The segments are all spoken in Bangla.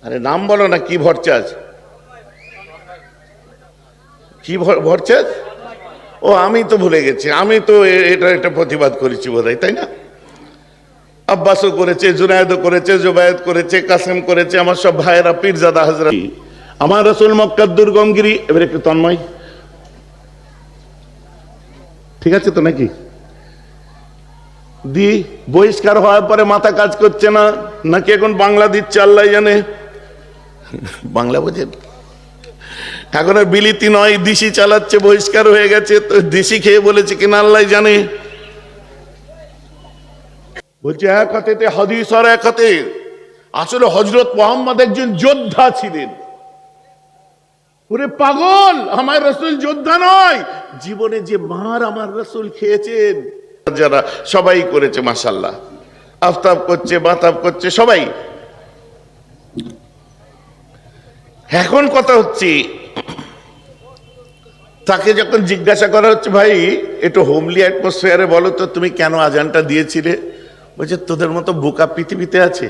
আরে নাম বলো না, কি ভরচাজ, কি ভরচাজ? ও আমি তো ভুলে গেছি, আমি তো এটা প্রতিবাদ করেছি বোধহয়, তাই না? আব্বাসও করেছে, জুনায়েদও করেছে, জুবায়েদ করেছে, কাসেম করেছে, আমার সব ভাইয়েরা পীরজাদা হাজরা। আমার রাসূল মক্কার দুর্গমগিরি। এবার একটু তন্ময়, ঠিক আছে তো নাকি? দি বহিষ্কার হওয়ার পরে মাথা কাজ করছে না নাকি এখন বাংলা দিচ্ছে আল্লাহ জানে। বাংলা বোঝেন? এখন আর বিলিতি নয়, দিশি চালাচ্ছে, বহিষ্কার হয়ে গেছে তো দিশি খেয়ে বলেছে কিনা আল্লাহ জানে। বলছে এক হাতে হাদিস আর এক হাতে। আসলে হযরত মুহাম্মদ একজন যোদ্ধা ছিলেন। ওরে পাগল, আমার রাসূল যোদ্ধা নয়, জীবনে যে মার আমার রাসূল খেয়েছেন যারা সবাই করেছে মাশাআল্লাহ, আফতাব করছে, বাতাব করছে সবাই। এখন কথা হচ্ছে, তাকে যখন জিজ্ঞাসা করা হচ্ছে ভাই একটু হোমলি অ্যাটমসফিয়ারে বলো তো তুমি কেন আজানটা দিয়েছিলে, বলছে তোদের মতো বোকা পৃথিবীতে আছে?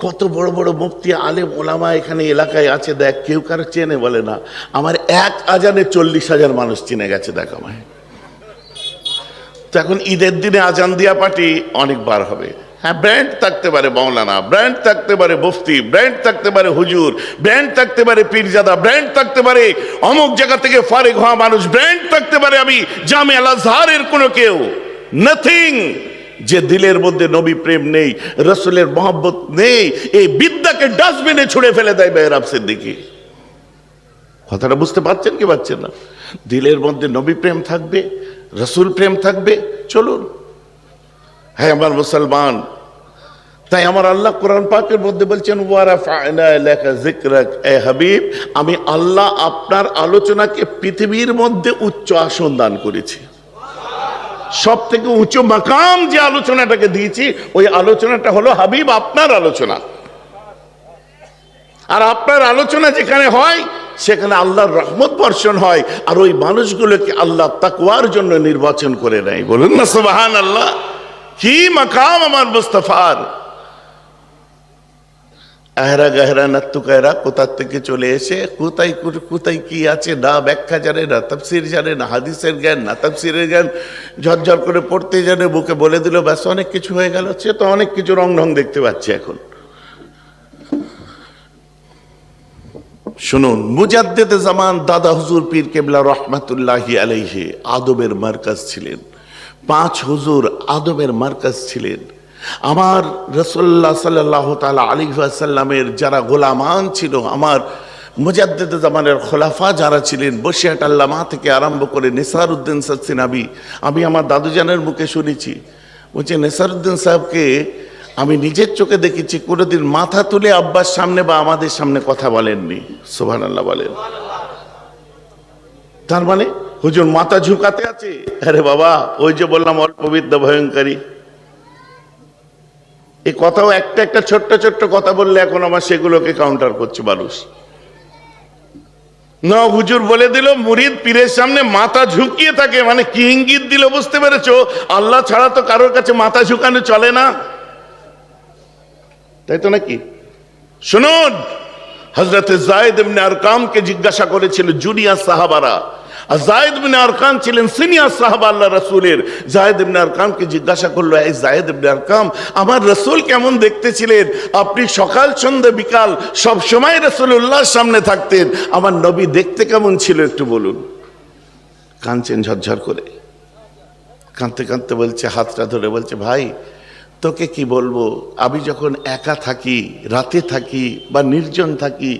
কত বড় বড় মুফতি আলেম ওলামা এখানে এলাকায় আছে, দেখ কেউ কারো চেনে? বলে না, আমার এক আজানে 40,000 মানুষ চিনে গেছে, দেখ আমায়। তো এখন ঈদের দিনে আজান দিয়া পার্টি অনেকবার হবে। হ্যাঁ, ব্র্যান্ড থাকতে পারে মাওলানা, ব্র্যান্ড থাকতে পারে মুফতি, ব্র্যান্ড থাকতে পারে হুজুর, ব্র্যান্ড থাকতে পারে পীরজাদা, ব্র্যান্ড থাকতে পারে অমুক জায়গা থেকে ফারেক হওয়া মানুষ, ব্র্যান্ড থাকতে পারে আমি জামে আল আজহারের কোনো কেউ, নাথিং। যে দিলের মধ্যে নবী প্রেম নেই, রাসূলের মহব্বত নেই, এই বিদ্যাকে ডাস্টবিনে ছুঁড়ে ফেলে দেয় মেহরাব সিদ্দিকী। কথাটা বুঝতে পারছেন কি পারছেন না? দিলের মধ্যে নবী প্রেম থাকবে, রাসূল প্রেম থাকবে, চলুন। হ্যাঁ আমার মুসলমান, তাই আমার আল্লাহ কোরআন পাকের মধ্যে বলছেন ওয়ারাফা'না লাকা যিকরাক, এ হাবিব আমি আল্লাহ আপনার আলোচনাকে পৃথিবীর মধ্যে উচ্চ আসন দান করেছি। সব থেকে উঁচু মাকাম যে আলোচনাটাকে দিয়েছি, ওই আলোচনাটা হলো হাবিব আপনার আলোচনা। আর আপনার আলোচনা যেখানে হয় সেখানে আল্লাহর রহমত বর্ষণ হয়, আর ওই মানুষগুলোকে আল্লাহ তাকওয়ার জন্য নির্বাচন করে নেয়। বলুন না সুবহানাল্লাহ। কি মাকাম আমার মুস্তাফার। আহরা গহরা নাত্তুকায়রা কোথা থেকে চলে এসে কোথায় কোথায় কি আছে না ব্যাখ্যা জানে না, তাফসীর জানে না, হাদিসের জ্ঞান না তাফসীরের জ্ঞান, ঝরঝর করে পড়তে জানে, বুকে বলে দিল ব্যাস অনেক কিছু হয়ে গেল। সে তো অনেক কিছু রং ঢং দেখতে পাচ্ছে এখন। শুনুন, মুজাদ্দিদে জামান দাদা হুজুর পীর কেবলা রহমাতুল্লাহি আলাইহি আদবের মার্কাজ ছিলেন। 5 হুজুর আদবের মার্কাজ ছিলেন। আমার রাসূলুল্লাহ সাল্লাল্লাহু তাআলা আলাইহি ওয়াসাল্লামের যারা গোলামান ছিল, আমার মুজাদ্দিদে জামানের খোলাফা যারা ছিলেন, বসিয়াট আল্লামা থেকে আরম্ভ করে নেসারউদ্দিন সাচ্চিনাবি, আমি আমার দাদুজানের মুখে শুনেছি, বলছে নেসারউদ্দিন সাহেবকে আমি নিজের চোখে দেখেছি কোনোদিন মাথা তুলে আব্বার সামনে বা আমাদের সামনে কথা বলেননি। সুবহানাল্লাহ বলেন। তার মানে হুজুর মাথা ঝুঁকাতে আছে? আরে বাবা, ওই যে বললাম অল্প বিদ্যা ভয়ঙ্করী, এই কথাও একটা একটা ছোট্ট ছোট্ট কথা বললে এখন আমার সেগুলোকে কাউন্টার করছে মানুষ। না, হুজুর বলে দিল মুরিদ পীরের সামনে মাথা ঝুঁকিয়ে থাকে, মানে কি ইঙ্গিত দিল বুঝতে পেরেছো? আল্লাহ ছাড়া তো কারোর কাছে মাথা ঝুঁকানো চলে না, তাই তো নাকি? শুনুন, হযরত যায়েদ ইবনে আরকামকে জিজ্ঞাসা করেছিল জুনিয়র সাহাবারা, আর যায়েদ ইবনে আরকাম ছিলেন সিনিয়র সাহাবা আল্লাহ রাসূলের। যায়েদ ইবনে আরকামকে জিজ্ঞাসা করলো, এই যায়েদ ইবনে আরকাম, আমার রাসূল কেমন দেখতে ছিলেন? আপনি সকাল সন্ধ্যা বিকাল সব সময় রাসূলুল্লাহর সামনে থাকতেন, আমার নবী দেখতে কেমন ছিল একটু বলুন। কাঁদছেন ঝরঝর করে, কাঁদতে কাঁদতে বলছে, হাতটা ধরে বলছে, ভাই তোকে কি বলবো, আমি যখন একা থাকি, রাতে থাকি বা নির্জন থাকি,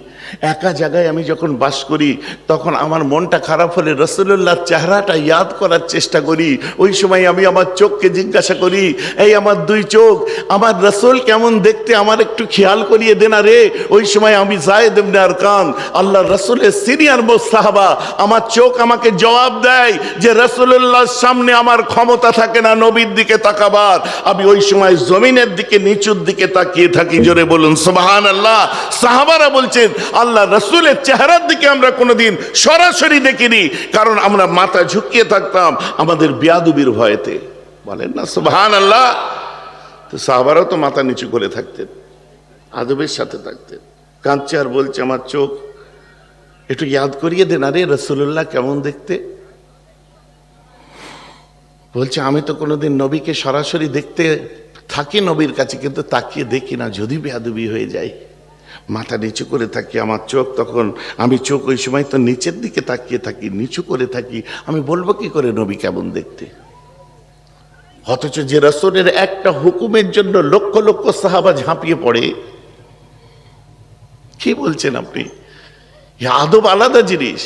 একা জায়গায় আমি যখন বাস করি, তখন আমার মনটা খারাপ হলে রাসূলুল্লাহর চেহারাটা ইয়াদ করার চেষ্টা করি। ওই সময় আমি আমার চোখকে জিজ্ঞাসা করি, এই আমার 2 চোখ, আমার রাসূল কেমন দেখতে আমার একটু খেয়াল করিয়ে দে না রে। ওই সময় আমি যায়েদ ইবনে আরকাম, আল্লাহ রাসূলের সিনিয়র মোস্ট সাহাবা, আমার চোখ আমাকে জবাব দেয় যে রাসূলুল্লাহর সামনে আমার ক্ষমতা থাকে না নবীর দিকে তাকাবার, আমি ওই সময় জমিনের দিকে নিচুর দিকে তাকিয়ে থাকি। জোরে বলুন সুবহানাল্লাহ। সাহাবারা বলছেন আল্লাহ রাসূলের চেহারার দিকে আমরা কোনোদিন সরাসরি দেখিনি, কারণ আমরা মাথা ঝুঁকিয়ে থাকতাম আমাদের বেয়াদবির ভয়েতে। বলেন না সুবহানাল্লাহ। তো সাহাবারাও তো মাথা নিচু করে থাকতেন। আদবের সাথে থাকতেন। কাঁদছে আর বলছে আমার চোখ, একটু ইয়াদ করিয়ে দেন, আরে রাসূলুল্লাহ কেমন দেখতে। বলছে আমি তো কোনোদিন নবীকে সরাসরি দেখতে থাকি নবীর কাছে, কিন্তু তাকিয়ে দেখি না, যদি বেয়াদবি হয়ে যায়। মাথা নিচু করে থাকি, আমার চোখ তখন, আমি চোখ ওই সময় তো নিচের দিকে তাকিয়ে থাকি, নিচু করে থাকি, আমি বলবো কি করে নবী কেমন দেখতে। অথচ যে রাসূলের একটা হুকুমের জন্য লক্ষ লক্ষ সাহাবা ঝাঁপিয়ে পড়ে, কি বলছেন আপনি? আদব আলাদা জিনিস,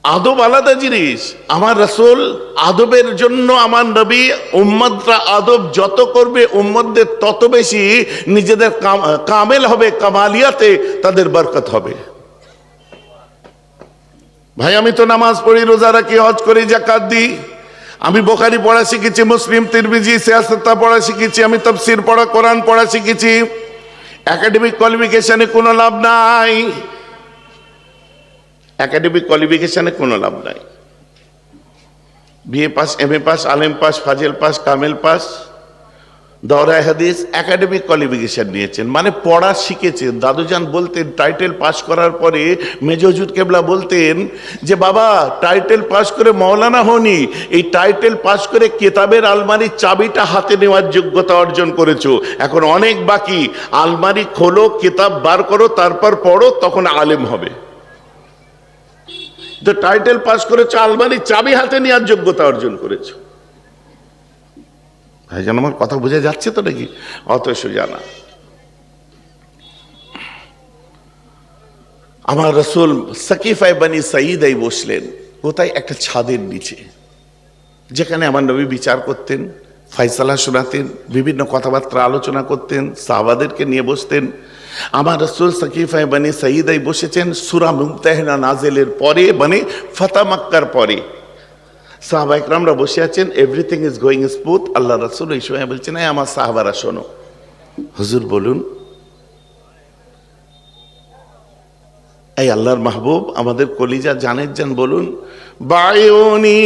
আদব আলাদা জিনিস। আমার রাসূল আদবের জন্য, আমার নবী উম্মতরা আদব যত করবে উম্মতদের তত বেশি নিজেদের কামেল হবে, কামালিয়াতে তাদের বরকত হবে। ভাই আমি তো নামাজ পড়ি, রোজা রাখি, হজ করি, যাকাত দিই, আমি বুখারী পড়া শিখেছি, মুসলিম, তিরমিজি, সিয়াসত পড়া শিখেছি, আমি তাফসীর পড়া, কোরআন পড়া শিখেছি। একাডেমিক কোয়ালিফিকেশনে কোনো লাভ নাই, একাডেমিক কোয়ালিফিকেশনে কোনো লাভ নাই। বিএ পাস, এমএ পাস, আলেম পাস, ফাজিল পাস, কামেল পাস, দওরায়ে হাদিস, একাডেমিক কোয়ালিফিকেশন নিয়েছেন মানে পড়া শিখেছেন। দাদুজান বলতেন টাইটেল পাস করার পরে মেজর হুজুর কেবলা বলতেন যে বাবা টাইটেল পাস করে মাওলানা হনি, এই টাইটেল পাস করে কিতাবের আলমারির চাবিটা হাতে নেওয়ার যোগ্যতা অর্জন করেছো, এখন অনেক বাকি, আলমারি খোলো, কিতাব বার করো, তারপর পড়ো, তখন আলেম হবে। তো টাইটেল পাস করেছো, আলমারির চাবি হাতে নেওয়ার যোগ্যতা অর্জন করেছো। ভাইজান আমার কথা বোঝা যাচ্ছে তো নাকি? অত সোজা না। আমার রাসূল সাকিফায়ে বানি সাঈদায় বসলেন, কোথায়? একটা ছাদের নিচে, যেখানে আমার নবী বিচার করতেন, ফয়সালা শোনাতেন, বিভিন্ন কথাবার্তা আলোচনা করতেন, সাহাবাদেরকে নিয়ে বসতেন। আমার রাসূল সাকিফায়ে বানি সাঈদায় বসেছেন সূরা মুমতাহিনা নাজিলের পরে, মানে ফাতহ মক্কার পরে। সাহাবা ইকরামরা বসে আছেন, এভরিথিং ইজ গোয়িং স্মুথ। আল্লাহ রাসূল এই সময় বলছেন, এই আমার সাহাবারা শোনো। হুজুর বলুন। এই আল্লাহর মাহবুব, আমাদের কলিজা জানের জান, বলুন। বায়ুনি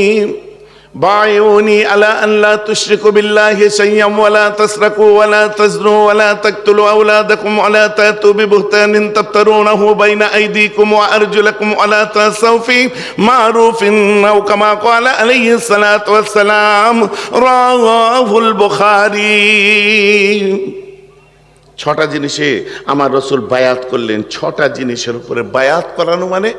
বায়ুনি আলা আন লা তুশরিকু বিল্লাহি শাইয়্যান ওয়া লা তাসরাকু ওয়া লা তাজনু ওয়া লা তাকতুলু আওলাদাকুম ওয়া লা তাতু বিবুহতানিন তাফতারুনাহু বাইনা আইদিকুম ওয়া আরজুলাকুম ওয়া লা তাসাউ ফি মারুফিন আও কামা ক্বালা আলাইহিস সালাতু ওয়াস সালাম, রাওয়াহুল বুখারী। ছটা জিনিসে আমার রাসূল বায়াত করলেন। ছটা জিনিসের উপরে বায়াত করানো মানে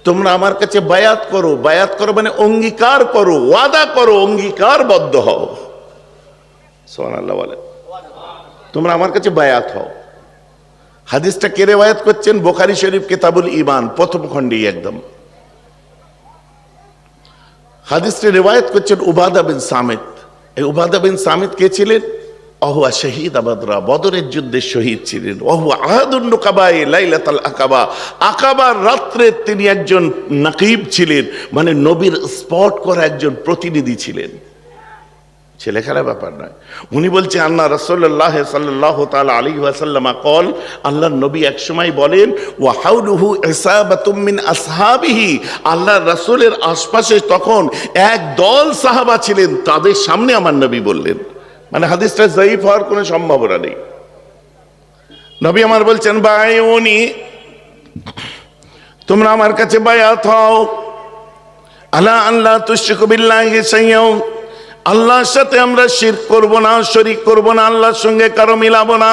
তোমরা আমার কাছে বায়াত করো। বায়াত করো মানে অঙ্গীকার করো, ওয়াদা করো, অঙ্গীকারবদ্ধ হও। সুবহানাল্লাহ বলেন। তোমরা আমার কাছে বায়াত হও। হাদিসটা কে রিওয়ায়াত করছেন? বুখারী শরীফ কিতাবুল ঈমান প্রথম খণ্ডে একদম। হাদিসটি রিওয়ায়াত করছেন উবাদা বিন সামিত। এই উবাদা বিন সামিত কে ছিলেন? অহুয়া শহীদ আবাদরা, বদরের যুদ্ধে শহীদ ছিলেন। অহুয়া আহাদুন নুকাবায়ে লাইলাতুল আকাবা, আকাবার রাত্রে তিনি একজন নাকিব ছিলেন, মানে নবীর স্পট করা একজন প্রতিনিধি ছিলেন। ছেলেখেলা ব্যাপার নয়। উনি বলছেন আন্না রাসূলুল্লাহ সাল্লাল্লাহু তাআলা আলাইহি ওয়াসাল্লাম কল, আল্লাহর নবী একসময় বলেন, ওয়া হাউলুহু ইসাবাতুম মিন আসহাবিহি, আল্লাহর রাসূলের আশপাশে তখন এক দল সাহাবা ছিলেন, তাদের সামনে আমার নবী বললেন, মানে হাদিসটা যায়ীফ হওয়ার কোনো সম্ভাবনা নেই। নবী আমার বলছেন বায়ুনি, তোমরা আমার কাছে বায়াত হও, আলা আল্লাহ তুশরিকু বিল্লাহি শাইয়্যান, আল্লাহর সাথে আমরা শিরক করব না, শরীক করব না, আল্লাহর সঙ্গে কারো মিলাবো না।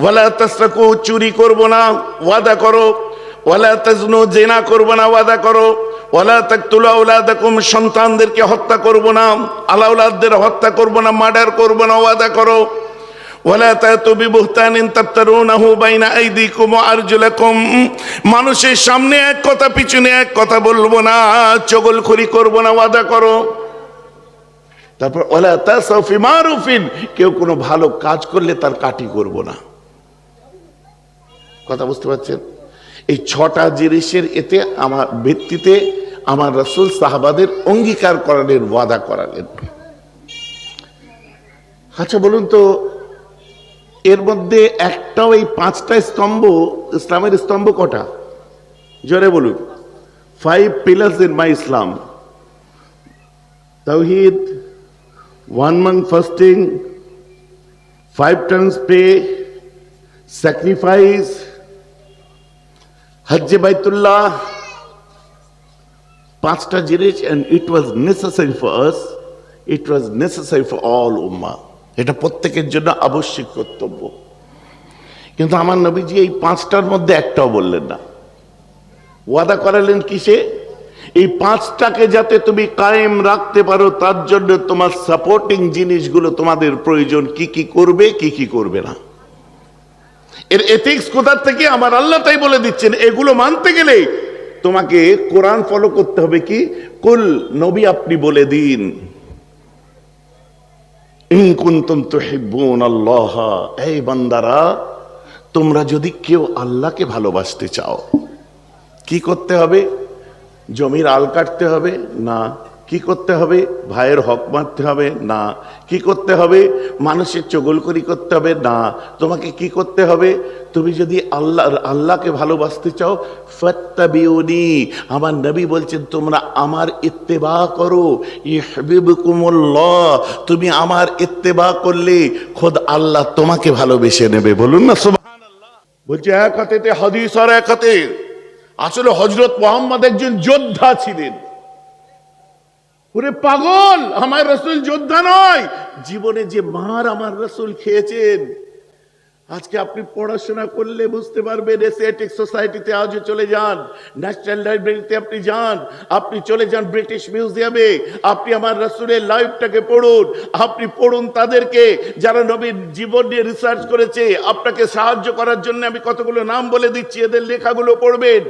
ওয়ালা তাসরাকু, চুরি করব না, ওয়াদা করো। ওয়ালা তাজনু, জিনা করব না, ওয়াদা করো। ওয়ালা তাকতুলু আওলাদাকুম, সন্তানদেরকে হত্যা করব না, আলাউলাদদের হত্যা করব না, মার্ডার করব না, ওয়াদা করো। ওয়ালা তাতু বিবুহতানিন তাফতারুনাহু বাইনা আইদিকুম ওয়া আরজুলাকুম, মানুষের সামনে এক কথা পিছনে এক কথা বলবো না, চগলখড়ি করব না, ওয়াদা করো। তারপর ওয়ালা তাসাউ ফি মারুফিন, কেউ কোনো ভালো কাজ করলে তার কাটি করব না। কথা বুঝতে পারছেন? এই ছটা জিনিসের এতে আমার ভিত্তিতে আমার রাসূল সাহাবাদের অঙ্গীকার করালেন, ওয়াদা করালেন। আচ্ছা বলুন তো, এর মধ্যে একটাও, এই পাঁচটা স্তম্ভ, ইসলামের স্তম্ভ কটা? জোরে বলুন। 5 pillars in my Islam: Tawheed, one month fasting, 5 times pray, sacrifice, Hajj Baitullah, 5টা জিনিস, and it was necessary for us, it was necessary for all ummah. এটা প্রত্যেকের জন্য আবশ্যিক কর্তব্য। কিন্তু আমার নবীজি এই 5টার মধ্যে একটাও বললেন না। ওয়াদা করালেন কিসে? এই 5টাকে যাতে তুমি কায়েম রাখতে পারো তার জন্য তোমার সাপোর্টিং জিনিসগুলো তোমাদের প্রয়োজন, কি কি করবে কি কি করবে না। এর এথিক্স কোথা থেকে? আমার আল্লাহ তাই বলে দিচ্ছেন, এগুলো মানতে গেলে তোমাকে কোরআন ফলো করতে হবে। কি? কুল, নবী আপনি বলে দিন, ইন কুনতুম তুহিব্বুনাল্লাহ, এই বান্দারা তোমরা যদি কেউ আল্লাহকে ভালোবাসতে চাও, কি করতে হবে? জমির আল কাটতে হবে না। কি করতে হবে? ভাইয়ের হক মারতে হবে না। কি করতে হবে? মানুষের চগলখড়ি করতে হবে না। তোমাকে কি করতে হবে? তুমি যদি আল্লাহকে ভালোবাসতে চাও, ফাত্তাবিউনি, আমার নবী বলছেন তোমরা আমার ইত্তেবা করো, ইউহিব্বুকুমুল্লাহ, তুমি আমার ইত্তেবা করলে খোদ আল্লাহ তোমাকে ভালোবেসে নেবে। বলুন না সুবহানাল্লাহ। বলছে এক হাতে হাদিস আর এক হাতে। আসলে হযরত মুহাম্মদ একজন যোদ্ধা ছিলেন। ওরে পাগল, আমার রাসূল যোদ্ধা নয়। জীবনে যে মার আমার রাসূল খেয়েছেন, আজকে আপনি পড়াশোনা করলে বুঝতে পারবেন। এশিয়াটিক সোসাইটিতে আজও চলে যান, ন্যাশনাল লাইব্রেরিতে আপনি যান, আপনি চলে যান ব্রিটিশ মিউজিয়ামে, আপনি আমার রাসূলের লাইফটাকে পড়ুন। আপনি পড়ুন তাদেরকে যারা নবীর জীবন নিয়ে রিসার্চ করেছে। আপনাকে সাহায্য করার জন্য আমি কতগুলো নাম বলে দিচ্ছি, এদের লেখাগুলো পড়বেন।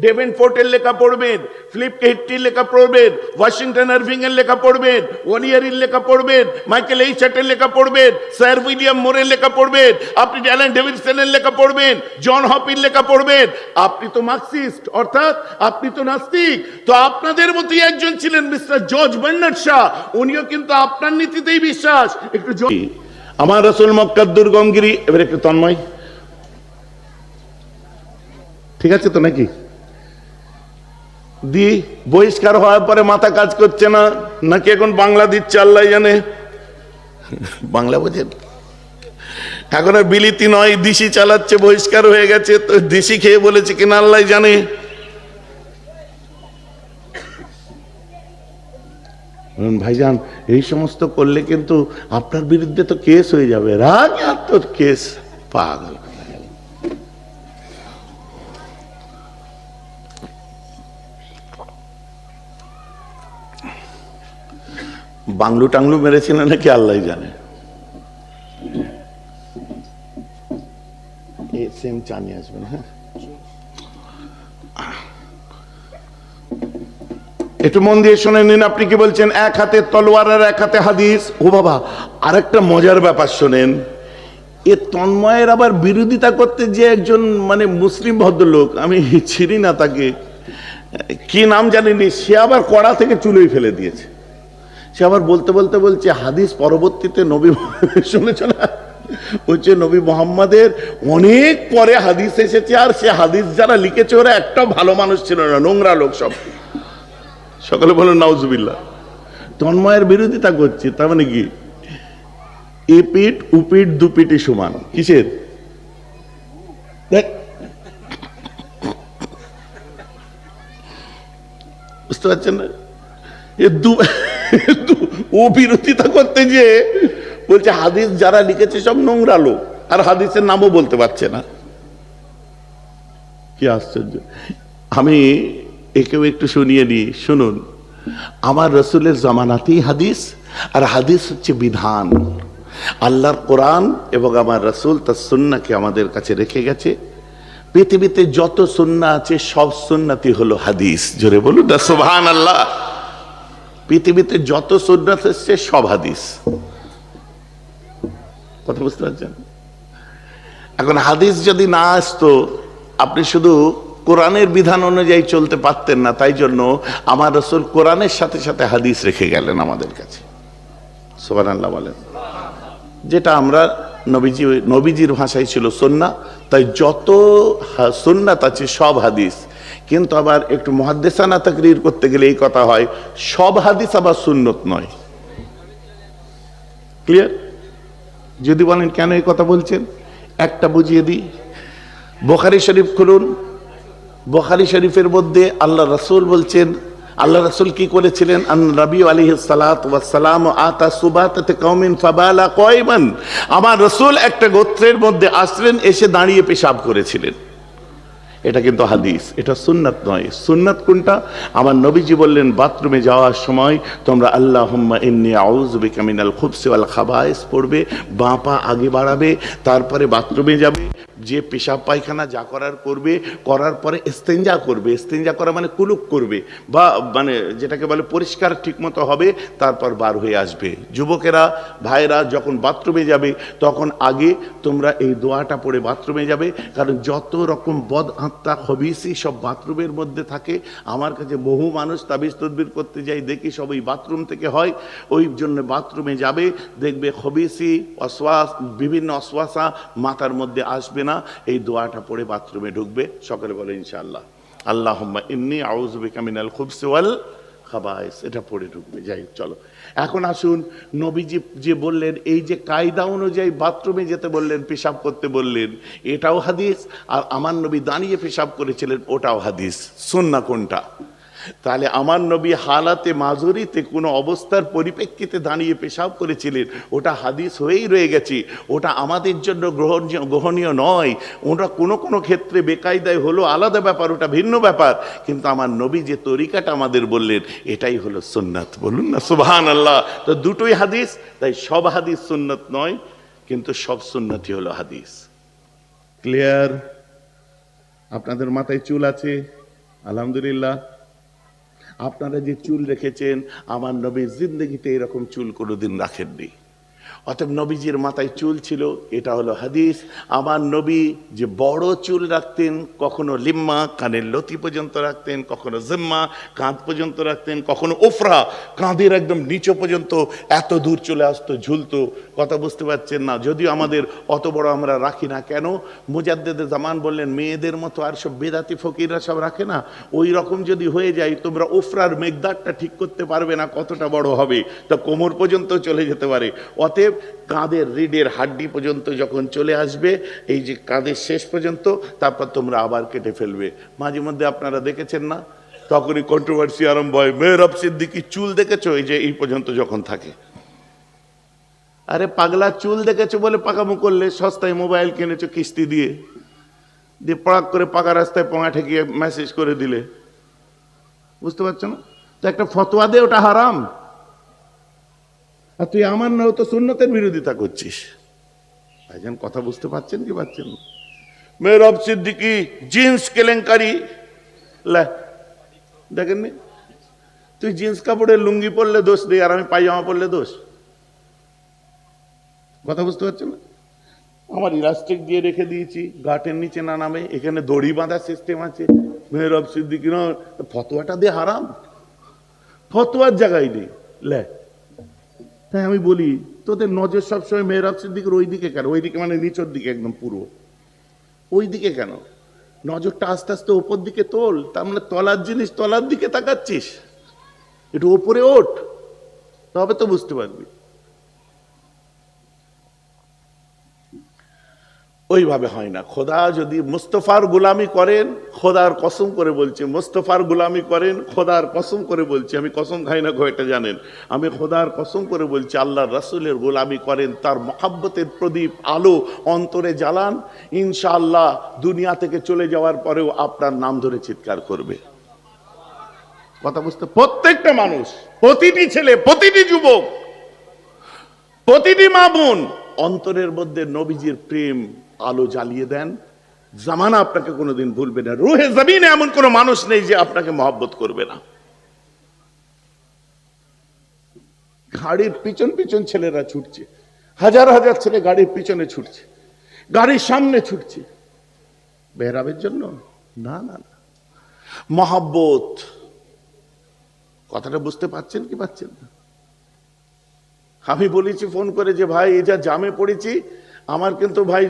ডেভেনপোর্টের লেখা পড়বেন, ফিলিপ কে হিট্টির লেখা পড়বেন, ওয়াশিংটন আরভিং এর লেখা পড়বেন, ওয়ানিয়ারির লেখা পড়বেন, মাইকেল এইচার্টের লেখা পড়বেন, স্যার উইলিয়াম মোরের লেখা পড়বেন, আপনি অ্যালান ডেভিডসনের লেখা পড়বেন, জন হপির লেখা পড়বেন। আপনি তো মার্কসিস্ট, অর্থাৎ আপনি তো নাস্তিক। তো আপনাদের মতোই একজন ছিলেন মিস্টার জর্জ বার্নার্ড শা, উনিও কিন্তু আপনার নীতিতেই বিশ্বাস। একটু আমার রাসূল মক্কার দুর্গমগিরি। এবার একটু তন্ময়, ঠিক আছে তো নাকি? দি বহিষ্কার হওয়ার পরে মাথা কাজ করছে না, নাকি এখন বাংলা দিচ্ছে আল্লাহ জানে। বাংলা বোঝেন? এখন আর বিলিতি নয়, দিশি চালাচ্ছে, বহিষ্কার হয়ে গেছে। তো দিশি খেয়ে বলেছে কিনা আল্লাহ জানে। ভাইজান এই সমস্ত করলে কিন্তু আপনার বিরুদ্ধে তো কেস হয়ে যাবে। রাগ আর তোর কেস, পাগল। বাংলু টাংলু মেরেছিল নাকি আল্লাহ জানে। সেম চা নিয়ে আসবেন। হ্যাঁ, একটু মন দিয়ে শুনে নিন। আপনি কি বলছেন? এক হাতে তলোয়ার আর এক হাতে হাদিস। ও বাবা, আরেকটা মজার ব্যাপার শোনেন। এ তন্ময়ের আবার বিরোধিতা করতে যে একজন মানে মুসলিম ভদ্রলোক, আমি চিনি না তাকে, কি নাম জানিনি, সে আবার কড়া থেকে চুলোই ফেলে দিয়েছে। সে আবার বলতে বলতে বলছে হাদিস পরবর্তীতে নবী, শুনেছ না, হচ্ছে নবী মুহাম্মাদের অনেক পরে হাদিস এসেছে, আর সে হাদিস যারা লিখেছে ওরা একটা ভালো মানুষ ছিল না, নোংরা লোক সব। সকলে বলেন নাউজুবিল্লাহ। তন্ময়ের বিরোধিতা করছে, তার মানে কি? এ পিঠ উপিঠ দুপিঠি সমান। কিসের? বুঝতে পারছেন না? ও বিরোধিতা করতে যে বলছে হাদিস যারা লিখেছে সব নোংরা লোক, আর হাদিসের নামও বলতে পারছে না। কি আশ্চর্য! আমি একেও একটু শুনিয়ে দিই, শুনুন। আমার রসুলের জামানাতেই হাদিস, আর হাদিস হচ্ছে বিধান। আল্লাহর কোরআন এবং আমার রসুল তার সুন্নাহকে আমাদের কাছে রেখে গেছে। পৃথিবীতে যত সুন্নাহ আছে সব সুন্নাতি হলো হাদিস। জোরে বলুন না সুবহানাল্লাহ। পৃথিবীতে যত সুন্নাত এসেছে সব হাদিস। কথা বুঝতে পারছেন? এখন হাদিস যদি না আসতো, আপনি শুধু কোরআনের বিধান অনুযায়ী চলতে পারতেন না। তাই জন্য আমার রাসূল কোরআনের সাথে সাথে হাদিস রেখে গেলেন আমাদের কাছে। সুবহানাল্লাহ বলেন। যেটা আমরা নবীজির ভাষায় ছিল সুন্নাহ, তাই যত সুন্নাত আছে সব হাদিস। কিন্তু আবার একটু মুহাদ্দিসানা তাকরীর করতে গেলে এই কথা হয়, সব হাদিস আবার সুন্নত নয়। ক্লিয়ার? যদি বলেন কেন এই কথা বলছেন, একটা বুঝিয়ে দিই। বুখারী শরীফ খুলুন, বুখারী শরীফের মধ্যে আল্লাহ রাসূল বলছেন, আল্লাহ রাসূল কি করেছিলেন, আন নবী আলাইহিস সালাতু ওয়াস সালাম আতা সুবাতাত কওমিন ফাবালা কায়মান, আমার রাসূল একটা গোত্রের মধ্যে আসলেন, এসে দাঁড়িয়ে পেশাব করেছিলেন। এটা কিন্তু হাদিস, এটা সুন্নাত নয়। সুন্নাত কোনটা? আমার নবীজি বললেন বাথরুমে যাওয়ার সময় তোমরা আল্লাহুম্মা ইন্নী আউযু বিকা মিনাল খুবসি ওয়াল খাবায়েস পড়বে, বাঁ পা আগে বাড়াবে, তারপরে বাথরুমে যাবে, যে পেশাব পায়খানা যা করার করবে, করার পরে ইস্তেঞ্জা করবে। ইস্তেঞ্জা করা মানে কুলুক করবে, বা মানে যেটাকে বলে পরিষ্কার ঠিকমতো হবে, তারপর বার হয়ে আসবে। যুবকেরা ভাইরা যখন বাথরুমে যাবে তখন আগে তোমরা এই দোয়াটা পড়ে বাথরুমে যাবে, কারণ যত রকম বদ আত্মা খবিসি সব বাথরুমের মধ্যে থাকে। আমার কাছে বহু মানুষ তাবিজ তদবির করতে যাই, দেখি সব ওই বাথরুম থেকে হয়। ওই জন্য বাথরুমে যাবে, দেখবে খবিসি অশ্বাস, বিভিন্ন অশ্বাসা মাথার মধ্যে আসবে না। এই দোয়াটা পড়ে বাথরুমে ঢুকবে। সকলে বলে ইনশাআল্লাহ, আল্লাহুম্মা ইন্নী আউযু বিকা মিনাল খুবসি ওয়াল খাবায়েস, এটা পড়ে ঢুকবে। যাই চলো, এখন আসুন নবীজি যে বললেন, এই যে কায়দা অনুযায়ী বাথরুমে যেতে বললেন, পেশাব করতে বললেন, এটাও হাদিস। আর আমার নবী দাঁড়িয়ে পেশাব করেছিলেন, ওটাও হাদিস। সুন্নাহ কোনটা? তাহলে আমার নবী হালাতে মাজুরিতে কোনো অবস্থার পরিপ্রেক্ষিতে দাঁড়িয়ে পেশাব করেছিলেন, ওটা হাদিস হয়েই রয়ে গেছে। ওটা আমাদের জন্য গ্রহণীয় নয়। ওটা কোনো কোনো ক্ষেত্রে বেকায়দায় হলো আলাদা ব্যাপার, ওটা ভিন্ন ব্যাপার। কিন্তু আমার নবী যে তরিকাটা আমাদের বললেন, এটাই হলো সুন্নাত। বলুন না সুবহানাল্লাহ। তো দুটোই হাদিস, তাই সব হাদিস সুন্নাত নয়, কিন্তু সব সুন্নাতই হলো হাদিস। ক্লিয়ার? আপনাদের মাথায় চুল আছে আলহামদুলিল্লাহ। আপনারা যে চুল রেখেছেন, আমার নবী জিন্দেগিতে এরকম চুল কোনোদিন রাখেননি। অতএব নবীজির মাথায় চুল ছিল, এটা হলো হাদিস। আমার নবী যে বড় চুল রাখতেন, কখনো লিম্মা কানের লতি পর্যন্ত রাখতেন, কখনো জিম্মা কাঁধ পর্যন্ত রাখতেন, কখনো ওফরা কাঁধের একদম নিচে পর্যন্ত এত দূর চলে আসতো, ঝুলতো। কথা বুঝতে পারছেন না? যদিও আমাদের অত বড় আমরা রাখি না। কেন? মুজাদ্দেদে জামান বললেন, মেয়েদের মতো আর সব বেদাতি ফকিররা সব রাখে না, ওই রকম যদি হয়ে যায় তোমরা ওফরার মেঘদারটা ঠিক করতে পারবে না কতটা বড় হবে, তা কোমর পর্যন্ত চলে যেতে পারে। অতএব কাঁধের রিডের হাড্ডি পর্যন্ত যখন চলে আসবে, এই যে কাঁধের শেষ পর্যন্ত, তারপর তোমরা আবার কেটে ফেলবে। মাঝে মধ্যে আপনারা দেখেছেন না, তখনই কন্ট্রোভার্সি আরম্ভ হয়, মেহরাব সিদ্দিকী চুল দেখেছো, এই যে এই পর্যন্ত যখন থাকে। আরে পাগলা, চুল দেখেছো বলে পাকামো করলে, সস্তায় মোবাইল কিনেছো কিস্তি দিয়ে, দিয়ে পড়াক করে পাকা রাস্তায় পোঙা ঠেকিয়ে মেসেজ করে দিলে, বুঝতে পারছো না? তো একটা ফতোয়া দে, ওটা হারাম। আর তুই আমার নাও তো সুন্নতের বিরোধিতা করছিস। ভাইজান কথা বুঝতে পারছেন কি পারছেন? মেহরাব সিদ্দিকী জিন্স কেলেঙ্কারি, দেখেননি? তুই জিন্স কাপড়ের লুঙ্গি পরলে দোষ দিই, আর আমি পায়জামা পরলে দোষ? কথা বুঝতে পারছেন না? আমার ইলাস্টিক দিয়ে রেখে দিয়েছি, গাটের নিচে না নামে, এখানে দড়ি বাঁধার সিস্টেম আছে। মেহরাব সিদ্দিকী না, ফতোয়াটা দিয়ে হারাম, ফতোয়ার জায়গায় নেই। তাই আমি বলি, তোদের নজর সবসময় মেহরাব সিদ্দিকের ওই দিকে কেন? ওই দিকে মানে নিচের দিকে, একদম পুরো ওই দিকে কেন? নজরটা আস্তে আস্তে ওপর দিকে তোল। তার মানে তলার জিনিস তলার দিকে তাকাচ্ছিস, একটু ওপরে ওঠ, তবে তো বুঝতে পারবি। ওইভাবে হয় না। খোদা যদি মুস্তফার গোলামি করেন, খোদার কসম করে বলছি, মুস্তফার গোলামি করেন, খোদার কসম করে বলছি, আমি কসম খাই না, এটা জানেন, আমি খোদার কসম করে বলছি, আল্লাহর রাসূলের গোলামি করেন, তার মহাব্বতের প্রদীপ আলো অন্তরে জ্বালান, ইনশাআল্লাহ দুনিয়া থেকে চলে যাওয়ার পরেও আপনার নাম ধরে চিৎকার করবে। কথা বুঝতে? প্রত্যেকটা মানুষ, প্রতিটি ছেলে, প্রতিটি যুবক, প্রতিটি মা বোন অন্তরের মধ্যে নবীজির প্রেম আলো জ্বালিয়ে দেন, জামানা আপনাকে কোনোদিন ভুলবে না। রুহে জমিনে এমন কোন মানুষ নেই যে আপনাকে মহব্বত করবে না। গাড়ির পিছন পিছন ছেলেরা ছুটছে, হাজার হাজার ছেলে গাড়ির পিছনে ছুটছে, গাড়ির সামনে ছুটছে, বেহরাবের জন্য না। না না, মহব্বত। কথাটা বুঝতে পারছেন কি পাচ্ছেন না? আমি বলেছি ফোন করে যে ভাই এই যা জামে পড়েছি, আমার কিন্তু ভাই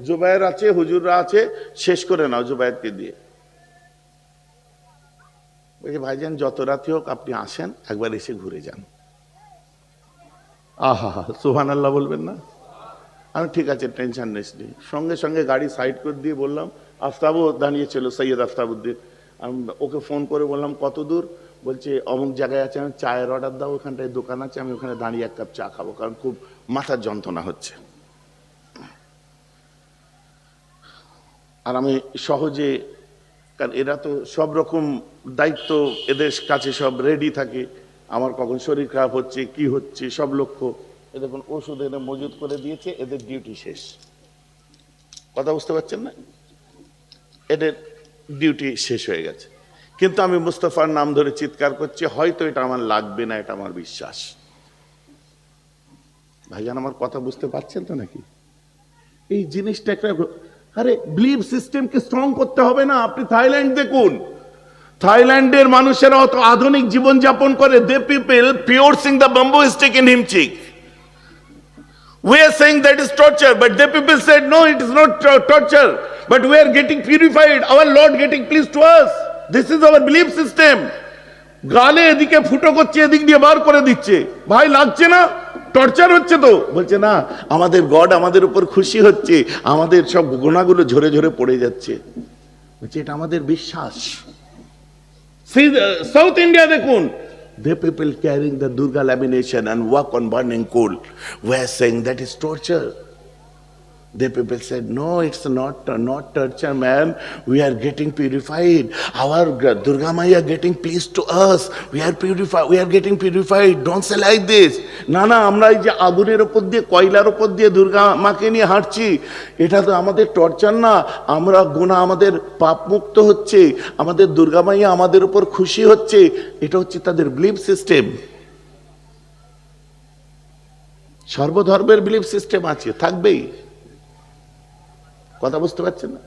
জুবায়ের আছে, হুজুররা আছে, শেষ করে নাও জুবায়েরকে দিয়ে। বলছি ভাইজান যত রাতি হোক আপনি আসেন, একবার এসে ঘুরে যান। আহা, সুবহানাল্লাহ বলবেন না? আমি ঠিক আছে, টেনশন নিস নি। সঙ্গে সঙ্গে গাড়ি সাইড করে দিয়ে বললাম, আফতাবও দাঁড়িয়েছিল, সৈয়দ আফতাবউদ্দিন। আমি ওকে ফোন করে বললাম কত দূর, বলছে অমুক জায়গায় আছে, আমি চায়ের অর্ডার দাও, ওখানটায় দোকান আছে, আমি ওখানে দাঁড়িয়ে 1 কাপ চা খাবো, কারণ খুব মাথার যন্ত্রণা হচ্ছে। আর আমি সহজে, কারণ এরা তো সব রকম দায়িত্ব এদের কাছে সব রেডি থাকে, আমার কখন শরীর খারাপ হচ্ছে কি হচ্ছে সব লক্ষ্য। এ দেখুন ওষুধ এনে মজুত করে দিয়েছে, এদের ডিউটি শেষ। কথা বুঝতে পারছেন না? এদের ডিউটি শেষ হয়ে গেছে। কিন্তু আমি মুস্তাফার নাম ধরে চিৎকার করছি, হয়তো এটা আমার লাগবে না, এটা আমার বিশ্বাস। ভাইজান আমার কথা বুঝতে পারছেন তো নাকি? এই জিনিসটা একটা, আরে বিলিভ সিস্টেমকে স্ট্রং করতে হবে না। আপনি থাইল্যান্ড দেখুন, থাইল্যান্ডের মানুষেরা অত আধুনিক জীবন যাপন করে। They people piercing the bamboo stick in হিমচিক। We are saying that is torture, but the people said no, it is not torture, but we are getting purified, our Lord getting pleased to us. This is our belief system. গালে এদিকে ফুটো করছে, এদিক দিয়ে বার করে দিচ্ছে, ভাই লাগছে না? টর্চার হচ্ছে তো। বলছে না, আমাদের গড আমাদের উপর খুশি হচ্ছে, আমাদের সব গুণাগুলো ঝরে ঝরে পড়ে যাচ্ছে। বলছে এটা আমাদের বিশ্বাস। সাউথ ইন্ডিয়া দেখুন, the people carrying the Durga lamination and walk on burning coal were saying that is torture. The people said, no, it's not torture, man. We are getting purified. Our Durga Maya getting pleased to us. We are purified. We are getting purified. Don't say like this. না না, আমরা এই যে আগুনের উপর দিয়ে, কয়লার উপর দিয়ে দুর্গা মাকে নিয়ে হাঁটছি, এটা তো আমাদের টর্চার না। আমরা গুনাহ, আমাদের পাপ মুক্ত হচ্ছে, আমাদের দুর্গা মাইয়া আমাদের উপর খুশি হচ্ছে। এটা হচ্ছে তাদের বিলিফ সিস্টেম। সর্বধর্মের বিলিফ সিস্টেম আছে, থাকবেই। কথা বুঝতে পারছেন না?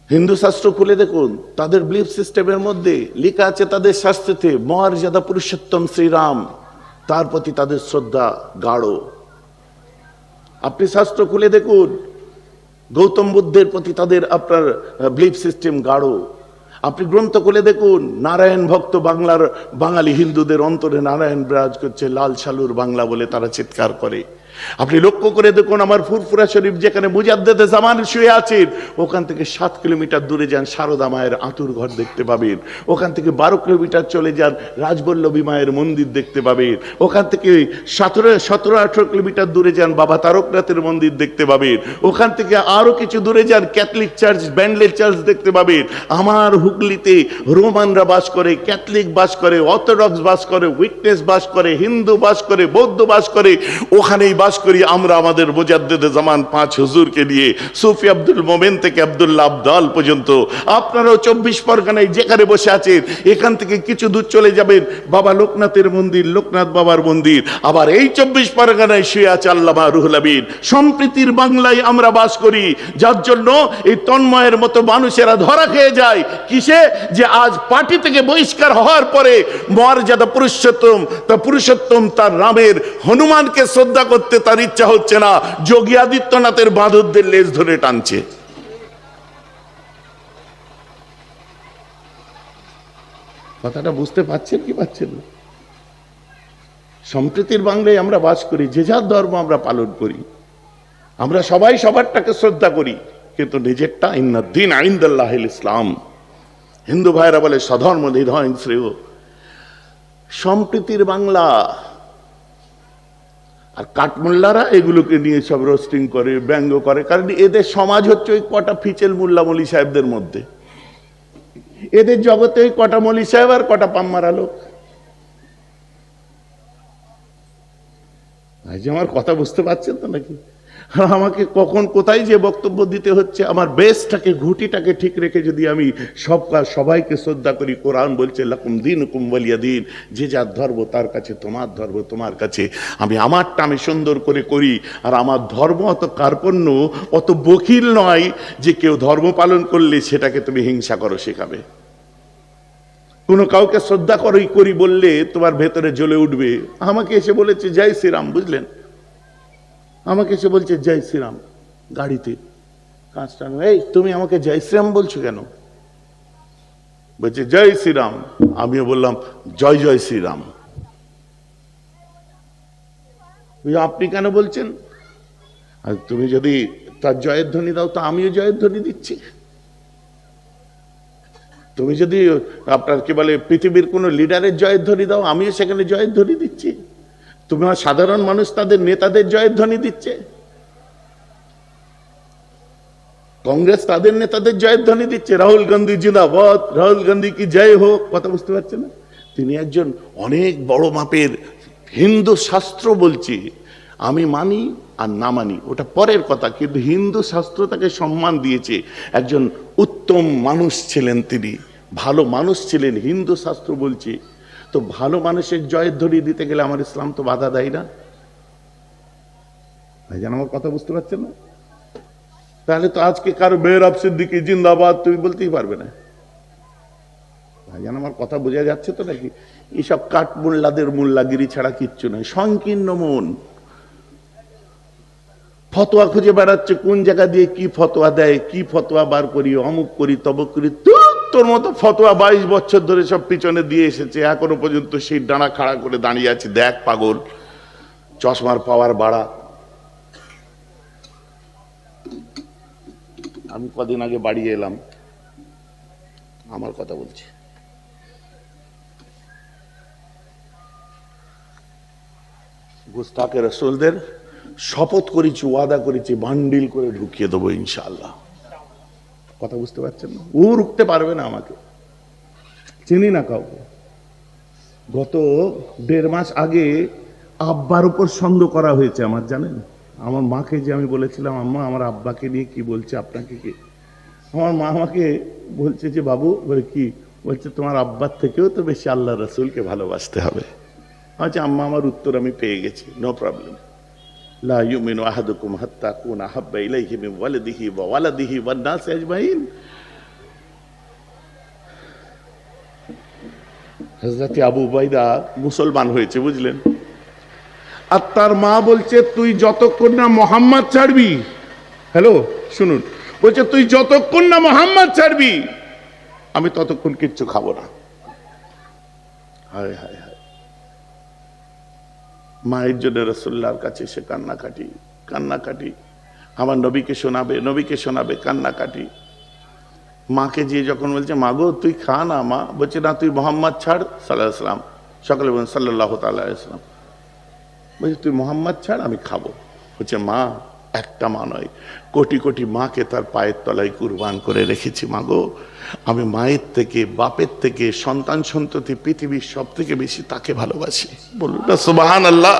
হিন্দু শাস্ত্র খুলে দেখুন, তাদের বিলিফ সিস্টেমের মধ্যে লেখা আছে, তাদের শাস্ত্রেতে মর্যাদা পুরুষোত্তম শ্রীরাম, তার প্রতি তাদের শ্রদ্ধা গাঢ়। আপনি শাস্ত্র খুলে দেখুন, গৌতম বুদ্ধের প্রতি তাদের আপনার বিলিফ সিস্টেম গাঢ়। আপনি গ্রন্থ খুলে দেখুন, নারায়ণ ভক্ত বাঙালি হিন্দুদের অন্তরে নারায়ণ বিরাজ করছে, লাল সালুর বাংলা বলে তারা চিৎকার করে। আপনি লক্ষ্য করে দেখুন, আমার ফুরফুরা শরীফ যেখানে মুজাদ্দেদে জামান শুয়ে আছেন, ওখান থেকে 7 কিলোমিটার দূরে যান, সারদা মায়ের আঁতুর ঘর দেখতে পাবেন। ওখান থেকে 12 কিলোমিটার চলে যান, রাজবল্লভী মায়ের মন্দির দেখতে পাবেন। ওখান থেকে 17-18 কিলোমিটার দূরে যান, বাবা তারকনাথের মন্দির দেখতে পাবেন। ওখান থেকে আরো কিছু দূরে যান, ক্যাথলিক চার্চ, ব্যান্ডেল চার্চ দেখতে পাবেন। আমার হুগলিতে রোমানরা বাস করে, ক্যাথলিক বাস করে, অর্থোডক্স বাস করে, উইটনেস বাস করে, হিন্দু বাস করে, বৌদ্ধ বাস করে। ওখানেই বাস করি আমরা আমাদের মুজাদ্দেদে জামান 5 হুজুরকে নিয়ে, সুফি আব্দুল মোমেন থেকে আব্দুল্লাহ আবদাল পর্যন্ত। আপনারাও 24 পরগনায় যেখানে বসে আছেন, এখান থেকে কিছু দূর চলে যাবেন, বাবা লোকনাথের মন্দির, লোকনাথ বাবার মন্দির। আবার এই 24 পরগনায় শুয়ে আছে আল্লামা রুহুল আমিন। সম্প্রীতির বাংলায় আমরা বাস করি, যার জন্য এই তন্ময়ের মতো মানুষেরা ধরা খেয়ে যায়। কিসে? যে আজ পার্টি থেকে বহিষ্কার হওয়ার পরে মর্যাদা পুরুষোত্তম তার রামের হনুমানকে শ্রদ্ধা করতে তার ইচ্ছা হচ্ছে না, যোগী আদিত্যনাথের বাঁদরদের লেজ ধরে টানছে। কথাটা বুঝতে পারছেন কি পাচ্ছেন না? সম্প্রীতির বাংলায় আমরা বাস করি, যে যার ধর্ম আমরা পালন করি, আমরা সবাই সবারটাকে শ্রদ্ধা করি, কিন্তু নিজেরটা ইন্নাদ্দিন ইনদাল্লাহিল ইসলাম। হিন্দু ভাইরা বলে স্বধর্ম নিধন শ্রেয়। সম্প্রীতির বাংলা। আর কাঠমোল্লারা এগুলোকে নিয়ে সব রোস্টিং করে, ব্যঙ্গ করে, কারণ এদের সমাজ হচ্ছে ওই কটা ফিচেল মোল্লা মলি সাহেবদের মধ্যে। এদের জগতে ওই কটা মলি সাহেব আর কটা পাম্মারা লোক। আজ আমার কথা বুঝতে পারছেন তো নাকি? আমাকে কখন কোথায় যে বক্তব্য দিতে হচ্ছে, আমার বেসটাকে, ঘুঁটিটাকে ঠিক রেখে যদি আমি সবাইকে শ্রদ্ধা করি। কোরআন বলছে লাকুম দীনুকুম ওয়ালিয়া দীন, যে যার ধর্ম তার কাছে তোমার ধর্ম তোমার কাছে। আমি আমারটা আমি সুন্দর করে করি। আর আমার ধর্ম অত কার্পণ্য, অত বকিল নয় যে কেউ ধর্ম পালন করলে সেটাকে তুমি হিংসা করো শেখাবে। কোনো কাউকে শ্রদ্ধা করি বললে তোমার ভেতরে জ্বলে উঠবে। আমাকে এসে বলেছে জয় শ্রীরাম, বুঝলেন? আমাকে এসে বলছে জয় শ্রীরাম গাড়িতে, কাঁচটা, এই তুমি আমাকে জয় শ্রীরাম বলছো কেন? বলছে জয় শ্রীরাম। আমিও বললাম জয় জয় শ্রীরাম। আপনি কেন বলছেন? আর তুমি যদি তার জয়ের ধ্বনি দাও তো আমিও জয়ের ধ্বনি দিচ্ছি। তুমি যদি আপনার কি বলে পৃথিবীর কোন লিডারের জয়ের ধ্বনি দাও, আমিও সেখানে জয়ের ধ্বনি দিচ্ছি। তুমি সাধারণ মানুষ তাদের নেতাদের জয়ের ধ্বনি দিচ্ছে, কংগ্রেস তাদের নেতাদের জয়ের ধ্বনি দিচ্ছে, রাহুল গান্ধী জিন্দাবাদ, রাহুল গান্ধী কি জয় হোক। কথা বুঝতে পারছেন না? তিনি একজন অনেক বড় মাপের হিন্দু শাস্ত্র বলছি, আমি মানি আর না মানি ওটা পরের কথা, কিন্তু হিন্দু শাস্ত্র তাকে সম্মান দিয়েছে, একজন উত্তম মানুষ ছিলেন তিনি, ভালো মানুষ ছিলেন, হিন্দু শাস্ত্র বলছি। তো ভালো মানুষের জয়ের ধ্বনি দিতে গেলে আমার ইসলাম তো বাধা দেয় না। ভাইজান আমার কথা বুঝতে পারছেন না? তাহলে তো আজকে কারো বেহরাব সিদ্দিকী জিন্দাবাদ তুমি বলতেই পারবে না। ভাইজান আমার কথা বোঝা যাচ্ছে তো নাকি? এইসব কাঠ মোল্লাদের মোল্লাগিরি ছাড়া কিচ্ছু নয়। সংকীর্ণ মন, ফতোয়া খুঁজে বেড়াচ্ছে, কোন জায়গা দিয়ে কি ফতোয়া দেয়, কি ফতোয়া বার করি, অমুক করি তবক করি। তোর মতো ফতোয়া 22 বছর ধরে সব পিছনে দিয়ে এসেছে, এখনো পর্যন্ত সেই ডানা খাড়া করে দাঁড়িয়ে আছে। দেখ পাগল, চশমার পাওয়ার বাড়া। আমি কদিন আগে বাড়ি এলাম, আমার কথা বলছি, গুস্তাকে রসুলদের শপথ করেছি, ওয়াদা করেছি, বান্ডিল করে ঢুকিয়ে দেবো ইনশাআল্লাহ। কথা বুঝতে পারছেন না? ও রুখতে পারবে না আমাকে, চিনি না কাউকে। গত 1.5 মাস আগে আব্বার উপর সন্দেহ করা হয়েছে আমার, জানেন? আমার মাকে যে আমি বলেছিলাম আম্মা আমার আব্বাকে নিয়ে কি বলছে, আপনাকে কি, আমার মা আমাকে বলছে যে বাবু, বলে কি বলছে, তোমার আব্বার থেকেও তো বেশি আল্লাহ রসুলকে ভালোবাসতে হবে। আচ্ছা আম্মা, আমার উত্তর আমি পেয়ে গেছি, নো প্রবলেম। লা ইউমিনু আহাদুকুম হাত্তা কুনা হাব্বা ইলাইহি মিন ওয়ালিদিহি ওয়া ওয়ালাদিহি ওয়ান নাসি আজমাইন। হযরত আবু উবাইদা মুসলমান হয়েছে, বুঝলেন? আর তার মা বলছে তুই যতক্ষণ না মোহাম্মদ ছাড়বি, হ্যালো শুনুন, বলছে তুই যতক্ষণ না মোহাম্মদ ছাড়বি আমি ততক্ষণ কিচ্ছু খাবো না। হায় হায় হায়, মায়ের জন্য রাসূলুল্লাহর কাছে সে কান্নাকাটি কান্নাকাটি, আমার নবীকে শোনাবে, নবীকে শোনাবে, কান্নাকাটি। মাকে যে যখন বলছে মা গো তুই খা না, মা বলছে না তুই মোহাম্মদ ছাড় সাল্লাল্লাহু আলাইহি ওয়াসাল্লাম, সকলে বলেন সাল্লাল্লাহু তাআলা আলাইহি ওয়াসাল্লাম, বলছে তুই মোহাম্মদ ছাড় আমি খাবো। বলছে মা, একটা মা নয়, কোটি কোটি মাকে তার পায়ের তলায় কুরবান করে রেখেছি। মা গো, আমি মায়ের থেকে, বাপের থেকে, সন্তান সন্ততি, পৃথিবীর সব থেকে বেশি তাকে ভালোবাসি। বলুন না সুবহানাল্লাহ।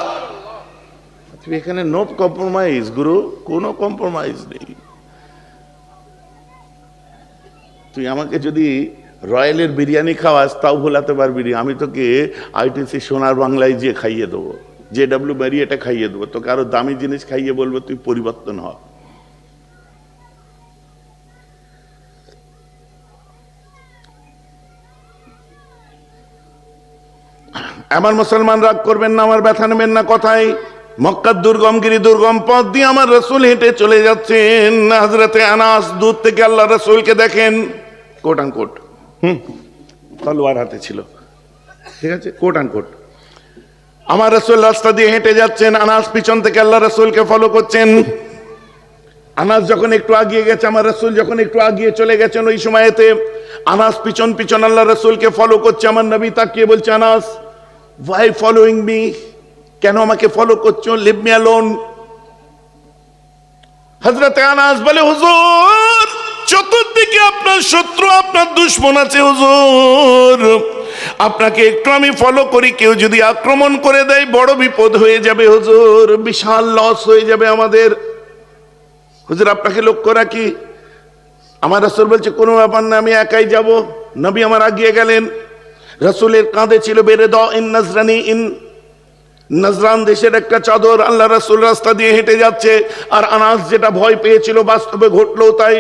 তুমি এখানে নো কম্প্রোমাইজ গুরু, কোনো কম্প্রোমাইজ নেই। তুই আমাকে যদি রয়্যালের বিরিয়ানি খাওয়াস তাও ভোলাতে পারবি না, আমি তোকে আইটিসি সোনার বাংলায় যে খাইয়ে দেবো, JW ম্যারিয়েটে খাইয়ে দেবো, তোকে আরো দামি জিনিস খাইয়ে বলবো তুই পরিবর্তন হ। আমার মুসলমান রাগ করবেন না, আমার ব্যথা নেবেন না কথায়। মক্কার দুর্গমগিরি দুর্গম পথ দিয়ে আমার রসুল হেঁটে চলে যাচ্ছেন। হযরতে আনাস দূর থেকে আল্লাহ রসুলকে দেখেন, কোট আনকোট, তলোয়ার হাতে ছিল, ঠিক আছে, কোট আনকোট। আমার রসুল রাস্তা দিয়ে হেঁটে যাচ্ছেন, আনাস পিছন থেকে আল্লাহ রসুলকে ফলো করছেন। আনাস যখন একটু আগিয়ে গেছে, আমার রসুল যখন একটু আগিয়ে চলে গেছেন, ওই সময়তে আনাস পিছন পিছন আল্লাহ রসুলকে ফলো করছে। আমার নবী তাকিয়ে বলছে, আনাস why following me, কেন আমাকে ফলো করছো, লিভ মি অ্যালোন। হযরত আনাস বলে হুজুর চতুর্দিকে আপনার শত্রু, আপনার দুশমন আছে হুজুর, আপনাকে একটু আমি ফলো করি, কেউ যদি আক্রমণ করে দেয় বড় বিপদ হয়ে যাবে হুজুর, বিশাল লস হয়ে যাবে আমাদের, হুজুর আপনাকে লক্ষ্য রাখি। আমার রাসূল বলছে কোনো ব্যাপার না, আমি একাই যাব। নবী আমার আগিয়ে গেলেন, রাসূলের কাঁধে ছিল বেরেদা ইন নাজরানি, ইন নাজরান দেশের একটা চাদর। আল্লাহ রাসূল রাস্তা দিয়ে হেঁটে যাচ্ছে, আর আনাস যেটা ভয় পেয়েছিল বাস্তবে ঘটলো তাই।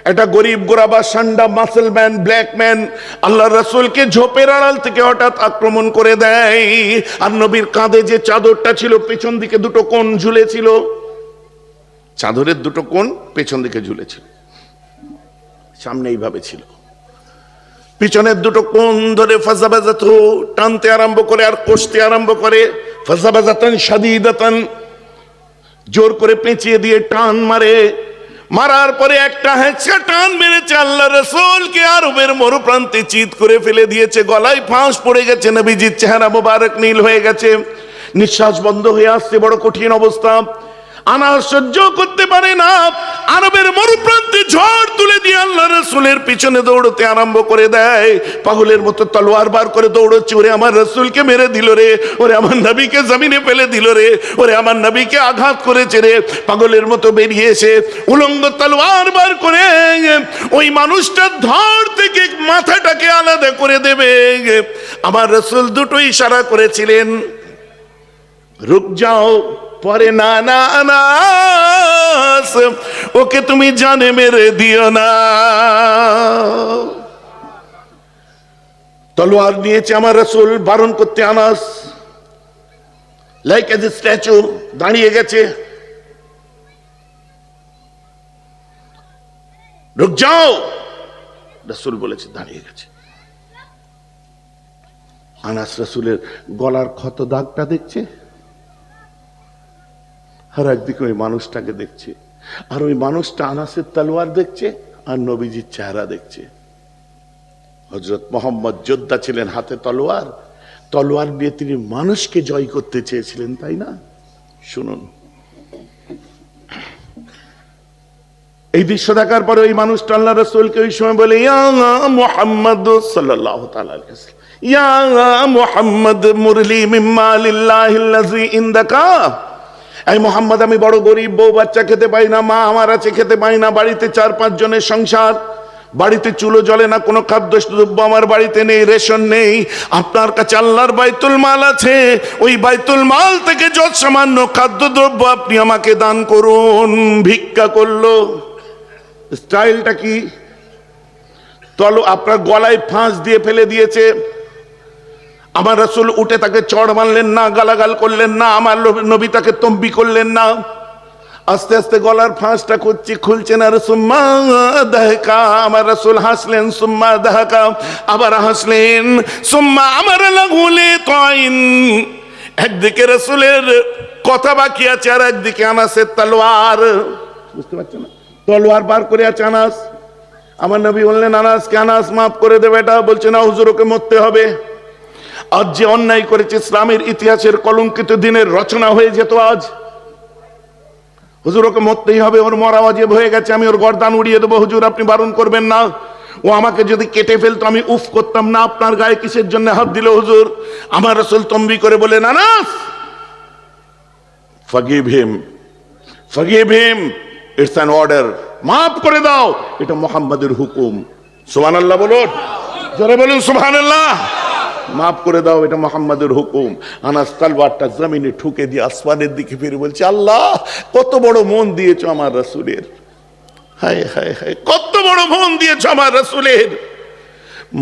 একটা গরিব গোরাবা সান্ডা মাসেল ম্যান, ব্ল্যাক ম্যান আল্লাহ রাসূলকে ঝোপের আড়াল থেকে হঠাৎ আক্রমণ করে দেয়। আর নবীর কাঁধে যে চাদরটা ছিল পেছন দিকে দুটো কোণ ঝুলেছিল, চাদরের দুটো কোণ পেছন দিকে ঝুলেছিল, সামনে এইভাবে ছিল, পিছনের দুটো কোণ ধরে ফাজাবাজাতু টানতে আরম্ভ করে আর কষতে আরম্ভ করে। ফাযাবাযাতান শাদীদাতান, জোর করে পেঁচিয়ে দিয়ে টান মারে। মারার পরে একটা হ্যাঁচকা টান মেরেছে, আল্লাহ রাসূলকে আরবের মরুপ্রান্তে চিৎ করে ফেলে দিয়েছে। গলায় ফাঁস পড়ে গেছে, নবীজির চেহারা মোবারক নীল হয়ে গেছে, নিঃশ্বাস বন্ধ হয়ে আসছে, বড় কঠিন অবস্থা। আনাস সহ্য করতে পারে না, আরবের মরুপ্রান্তে ঝড় তুলে দিয়ে আল্লাহ রাসূলের পিছনে দৌড়তে আরম্ভ করে দেয়। পাগলের মতো তলোয়ার বার করে দৌড়চ্ছে, ওরে আমার রাসূলকে মেরে দিল রে, ওরে আমার নবীকে জমিনে ফেলে দিল রে, ওরে আমার নবীকে আঘাত করেছে রে। পাগলের মতো বেরিয়ে এসে উলঙ্গ তলোয়ার বার করে ওই মানুষটার ধড় থেকে মাথাটাকে আলাদা করে দেবে। আমার রাসূল দুটো ইশারা করেছিলেন, রুক যাও। পরে না না আনাস, ওকে তুমি জানে মেরে দিও না। তলোয়ার নিয়েছে আমার রাসূল, বারণ করতে Anas like as a statue দাঁড়িয়ে গেছে। রুক যাও, রাসূল বলেছে, দাঁড়িয়ে গেছে। আনাস রাসূলের গলার ক্ষত দাগটা দেখছে, আর একদিকে ওই মানুষটাকে দেখছে, আর ওই মানুষটা আনাসের তলোয়ার দেখছে, আর নবীজির চেহারা দেখছে। হযরত মুহাম্মদ যোদ্ধা ছিলেন, হাতে তলোয়ার, তলোয়ার দিয়ে তিনি মানুষকে জয় করতে চেয়েছিলেন, তাই না? শুনুন, এই দৃশ্য দেখার পরে ওই মানুষটা আল্লাহ রাসূলকে ওই সময় বলে, ইয়া মুহাম্মদ সাল্লাল্লাহু তাআলা আলাইহি ওয়াসাল্লাম, ইয়া মুহাম্মদ মুরলি মিম্মা লিল্লাহিল্লাযী ইনদাকা। এই মোহাম্মদ, আমি বড় গরিব, বউ বাচ্চা খেতে পাই না, মা আমার আছে খেতে পাই না, বাড়িতে 4-5 জনের সংসার, বাড়িতে চুলো জ্বলে না, কোনো খাদ্যদ্রব্য আমার বাড়িতে নেই, রেশন নেই। আপনার কাছে আল্লাহর বাইতুল মাল আছে, ওই বাইতুল মাল থেকে যত সামান্য খাদ্যদ্রব্য আপনি আমাকে দান করুন। ভিক্ষা করলো। স্টাইলটা কি? আপনার গলায় ফাঁস দিয়ে ফেলে দিয়েছে। আমার রাসূল উঠে তাকে চড় মারলেন না, গালাগাল করলেন না, আমার নবী তাকে তম্বি করলেন না। আস্তে আস্তে গলার ফাঁসটা খুলছে না। সুম্মা দাহাকা, আমার রাসূল হাসলেন, সুম্মা দাহাকা, আবার হাসলেন, সুম্মা আমার লাগুলে তাইন। একদিকে রাসূলের কথা বাকি আছে, আর একদিকে আনাসের তলোয়ার। বুঝতে পারছেন না? তলোয়ার বার করে আছে আনাস। আমার নবী বললেন আনাসকে, আনাস মাফ করে দেবে। এটা বলছে না, হুজুর ওকে মরতে হবে। আজ যে অন্যায় করেছে, ইসলামের ইতিহাসের কলঙ্কিত দিনের রচনা হয়ে যেত আজ। হুজুর ওকে মরতেই হবে, ওর মরা ওয়াজিব হয়ে গেছে, আমি ওর গর্দান উড়িয়ে দেবো, হুজুর আপনি বারণ করবেন না। ও আমাকে যদি কেটে ফেলতো আমি উফ করতাম না, আপনার গায়ে কিসের জন্য হাত দিল হুজুর? আমার রাসূল তম্বি করে বলেন, Anas forgive him, forgive him, it's an order, মাফ করে দাও, এটা মুহাম্মাদের হুকুম। সুবহানাল্লাহ বলুন, জোরে বলুন সুবহানাল্লাহ। মাফ করে দাও, এটা মুহাম্মাদের হুকুম। আনাস তলোয়ারটা জমিনে ঠুকে দিয়ে আসমানের দিকে ফিরে বলছে, আল্লাহ কত বড় মন দিয়েছো আমার রাসূলের, হায় হায় হায়, কত বড় মন দিয়েছো আমার রাসূলের।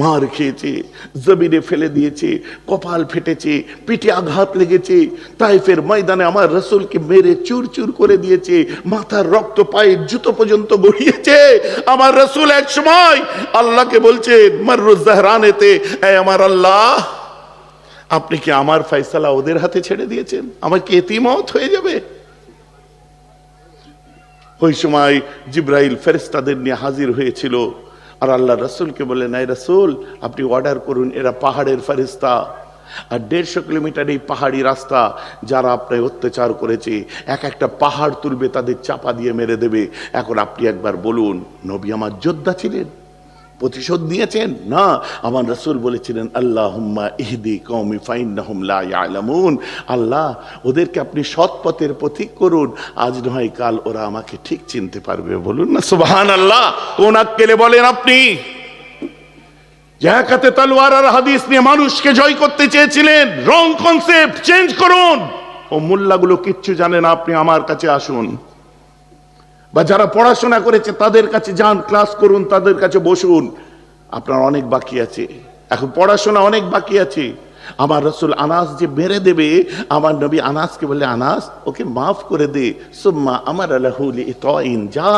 মার খেয়েছে, জমিনে ফেলে দিয়েছে, কপাল ফেটেছে, পিঠে আঘাত লেগেছে, তাইফের ময়দানে আমার রাসূলকে মেরে চুর চুর করে দিয়েছে, মাথার রক্ত পায়ের জুতো পর্যন্ত গড়িয়েছে। আমার রাসূল এক সময় আল্লাহকে বলছেন, মাররুজ জাহরানেতে, এই আমার আল্লাহ, আপনি কি আমার ফয়সালা ওদের হাতে ছেড়ে দিয়েছেন? আমার কি এতিমত হয়ে যাবে? ওই সময় জিবরাইল ফেরেশতাদের নিয়ে হাজির হয়েছিল, আর আল্লাহ রাসূলকে বললেন, এই রাসূল আপনি অর্ডার করুন, এরা পাহাড়ের ফেরেশতা, আর 150 কিলোমিটার এই পাহাড়ি রাস্তা, যারা আপনার অত্যাচার করেছে এক একটা পাহাড় তুলবে, তাদের চাপা দিয়ে মেরে দেবে। এখন আপনি একবার বলুন, নবী আমার যোদ্ধা ছিলেন, প্রতিশোধ নিয়েছেন না? আমার রাসূল বলেছিলেন, আল্লাহুম্মা ইহদি কওমি ফাইন্নাহুম লা ইয়ালামুন, আল্লাহ ওদেরকে আপনি সৎ পথের পথিক করুন, আজ নয় কাল ওরা আমাকে ঠিক চিনতে পারবে। বলুন না সুবহানাল্লাহ। কোন আক্কেলে বলেন আপনি? জাকাতে তলোয়ার আর হাদিস নিয়ে মানুষকে জয় করতে চেয়েছিলেন, রং কনসেপ্ট চেঞ্জ করুন। ও মোল্লাগুলো কিচ্ছু জানে না, আপনি আমার কাছে আসুন, বা যারা পড়াশোনা করেছে তাদের কাছে যান, ক্লাস করুন, তাদের কাছে বসুন। আপনার অনেক বাকি আছে, এখন পড়াশোনা অনেক বাকি আছে। আমার রসুল আনাস যে মেরে দেবে, আমার নবী আনাসকে বলে, আনাস ওকে মাফ করে দে। সুম্মা আমার আলাহুল ইতাইন, যা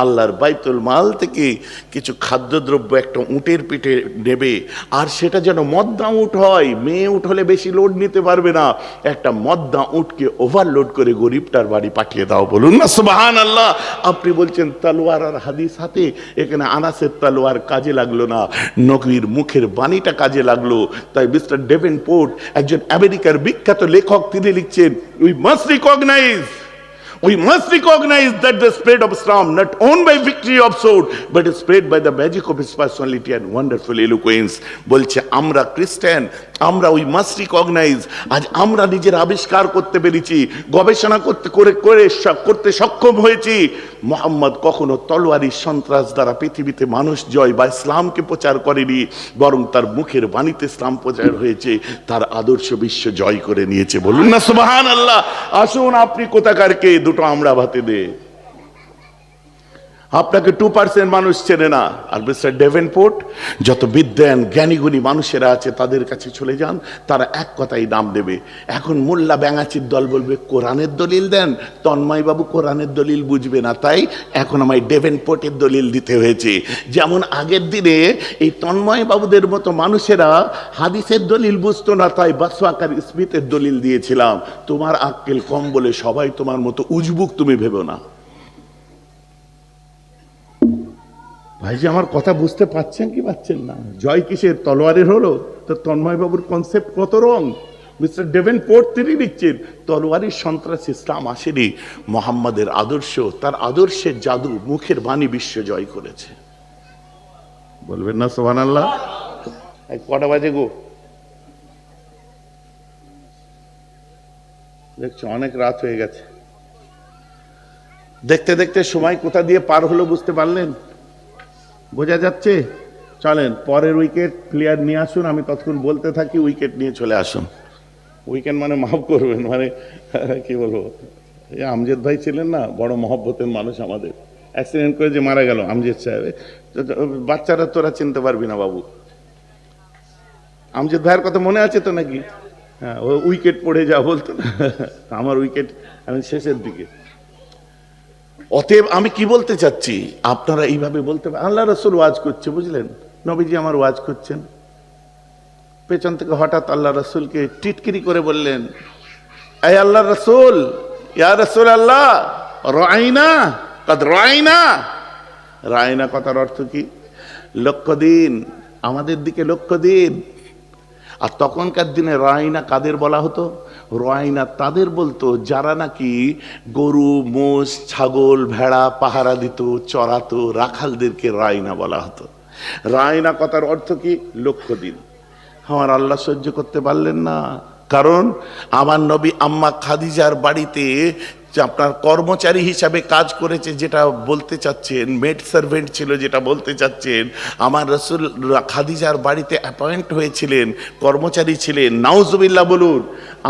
আল্লাহর বাইতুল মাল থেকে কিছু খাদ্যদ্রব্য একটা উটের পিঠে নেবে, আর সেটা যেন মদ্দা উট হয়, মেয়ে উট হলে বেশি লোড নিতে পারবে না, একটা মদ্দা উটকে ওভারলোড করে গরিবটার বাড়ি পাঠিয়ে দাও। বলুন না সুবহানাল্লাহ। আপনি বলছেন তলোয়ার আর হাদিস হাতে, এখানে আনাসের তলোয়ার কাজে লাগলো না, নবীর মুখের বাণীটা কাজে লাগলো। তাই মিস্টার ডেভেনপোর্ট, একজন আমেরিকার বিখ্যাত লেখক, তিনি লিখছেন, we must recognize that the spread of Islam not owned by victory of sword but is spread by the magic of his personality and wonderful eloquence। বলছে আমরা খ্রিস্টান, আমরা we must recognize, আজ আমরা নিজের আবিষ্কার করতে পেরেছি, গবেষণা করতে সক্ষম হয়েছি, মুহাম্মদ কখনো তলোয়ারি সন্ত্রাস দ্বারা পৃথিবীতে মানুষ জয় বা ইসলামকে প্রচার করেনি, বরং তার মুখের বাণীতে ইসলাম প্রচার হয়েছে, তার আদর্শ বিশ্ব জয় করে নিয়েছে। বলুন না সুবহানাল্লাহ। আসুন, আপনি কোথাকারকে দুটো আমরা ভাতে দে, আপনাকে 2% মানুষ চেনে না। আর মিস্টার ডেভেনপোর্ট, যত বিদ্যান জ্ঞানীগুণী মানুষেরা আছে তাদের কাছে চলে যান, তারা এক কথাই নাম দেবে। এখন মোল্লা ব্যাঙাচির দল বলবে কোরআনের দলিল দেন, তন্ময় বাবু কোরআনের দলিল বুঝবে না, তাই এখন আমায় ডেভেনপোর্টের দলিল দিতে হয়েছে। যেমন আগের দিনে এই তন্ময় বাবুদের মতো মানুষেরা হাদিসের দলিল বুঝতো না, তাই বাসওয়াকার স্মিথের দলিল দিয়েছিলাম। তোমার আক্কেল কম বলে সবাই তোমার মতো উজবুক তুমি ভেবো না। ভাইজি আমার কথা বুঝতে পাচ্ছেন কি পাচ্ছেন না? জয় কিসের? তলোয়ারের হলো তো তন্ময় বাবুর কনসেপ্ট কত রং। মিস্টার ডেভেনপোর্ট তিনি লিখছেন, তলোয়ারের সন্ত্রাস ইসলাম আসেনি, মোহাম্মদের আদর্শ, তার আদর্শের জাদু, মুখের বাণী বিশ্ব জয় করেছে। বলবেন না সুবহানাল্লাহ? কটা বাজে গো? দেখছো অনেক রাত হয়ে গেছে। দেখতে দেখতে সময় কোথা দিয়ে পার হলো বুঝতে পারলেন? বোঝা যাচ্ছে? চলেন পরের উইকেট প্লেয়ার নিয়ে আসুন, আমি ততক্ষণ বলতে থাকি, উইকেট নিয়ে চলে আসুন। উইকেট মানে মাফ করবেন, মানে কি বলবো, এই আমজেদ ভাই ছিলেন না, বড় মহব্বতের মানুষ আমাদের, অ্যাক্সিডেন্ট করে যে মারা গেল আমজেদ সাহেব, বাচ্চারা তোরা চিনতে পারবি না বাবু। আমজেদ ভাইয়ের কথা মনে আছে তো নাকি? হ্যাঁ, ও উইকেট পড়ে যা বলতো না, আমার উইকেট আমি শেষের দিকে। অতএব আমি কি বলতে চাচ্ছি, আপনারা এইভাবে বলতে পারেন আল্লাহ রসুল ওয়াজ করছে, বুঝলেন, নবীজি আমার ওয়াজ করছেন, পেছন থেকে হঠাৎ আল্লাহ রসুলকে টিটকিরি করে বললেন, এই আল্লাহ রসুল, ইয়া রসুল আল্লাহ, রাইনা কদ রাইনা। রাইনা কথার অর্থ কি? লক্ষ্য দিন, আমাদের দিকে লক্ষ্য দিন। আর তখনকার দিনে রাইনা কাদের বলা হতো? রাইনা তাদের বলতো যারা নাকি গরু, মোষ, ছাগল, ভেড়া পাহারা দিত, চড়াতো, রাখালদেরকে রাইনা বলা হতো। রাইনা কথার অর্থ কি? লক্ষ্য দিন। আমার আল্লাহ সহ্য করতে পারলেন না, কারণ আমার নবী আম্মা খাদিজার বাড়িতে আপনার কর্মচারী হিসাবে কাজ করেছে, যেটা বলতে চাচ্ছেন, মেড সার্ভেন্ট ছিল যেটা বলতে চাচ্ছেন। আমার রসুল খাদিজার বাড়িতে অ্যাপয়েন্ট হয়েছিলেন, কর্মচারী ছিলেন, নাউজুবিল্লাহ বলুন।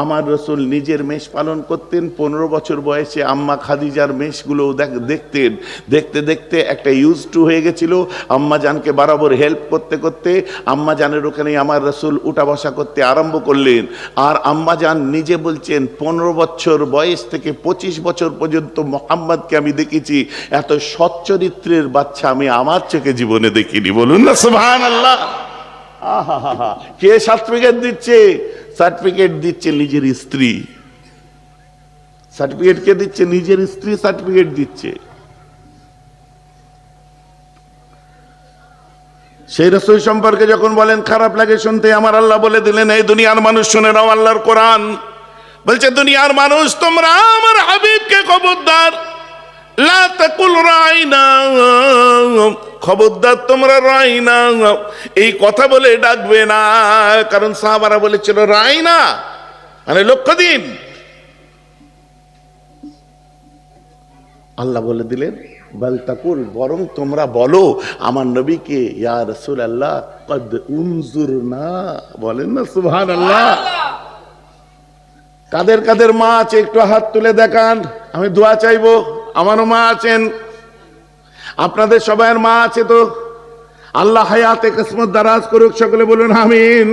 আমার রসুল নিজের মেষ পালন করতেন, 15 বছর বয়সে আম্মা খাদিজার মেষগুলো দেখতেন, দেখতে দেখতে একটা ইউজ টু হয়ে গেছিল। আম্মা জানকে বরাবর হেল্প করতে করতে আম্মা জানের ওখানে আমার রসুল উঠা বসা করতে আরম্ভ করলেন। আর আম্মা জান নিজে বলছেন 15 বছর বয়স থেকে 25 বছর পর্যন্ত মোহাম্মদকে আমি দেখেছি, এত সচ্চরিত্রের বাচ্চা আমি আমার চোখে জীবনে দেখিনি। বলুন না সুবহানাল্লাহ। আহা, কে সার্টিফিকেট দিচ্ছে? সার্টিফিকেট দিচ্ছে নিজের স্ত্রী। সার্টিফিকেট কে দিচ্ছে? নিজের স্ত্রী সার্টিফিকেট দিচ্ছে। সেই রাসূল সম্পর্কে যখন বলেন খারাপ লাগে শুনতে, আমার আল্লাহ বলে দিলেন, এই দুনিয়ার মানুষ শুনে নাও আল্লাহর কোরআন। বলছে দুনিয়ার মানুষ তোমরা আমার হাবিবকে খবরদার, লা তাকুল রাইনা, খবরদার তোমরা রাইনা এই কথা বলে ডাকবে না। কারণ সাহাবারা বলেছিল রাইনা মানে লক্ষ্য দিন। আল্লাহ বলে দিলেন বাল তাকুল, বরং তোমরা বলো আমার নবীকে, ইয়া রাসূলুল্লাহ কদ উনজুরনা। বলেন না সুবহানাল্লাহ। কাদের কাদের মা আছে একটু হাত তুলে দেখান, আমি দোয়া চাইবো। আমারও মা আছেন, আপনাদের সবাইয়ের মা আছে তো? আল্লাহ হায়াতে কিসমত দারাজ করুক, সকলে বলুন আমিন।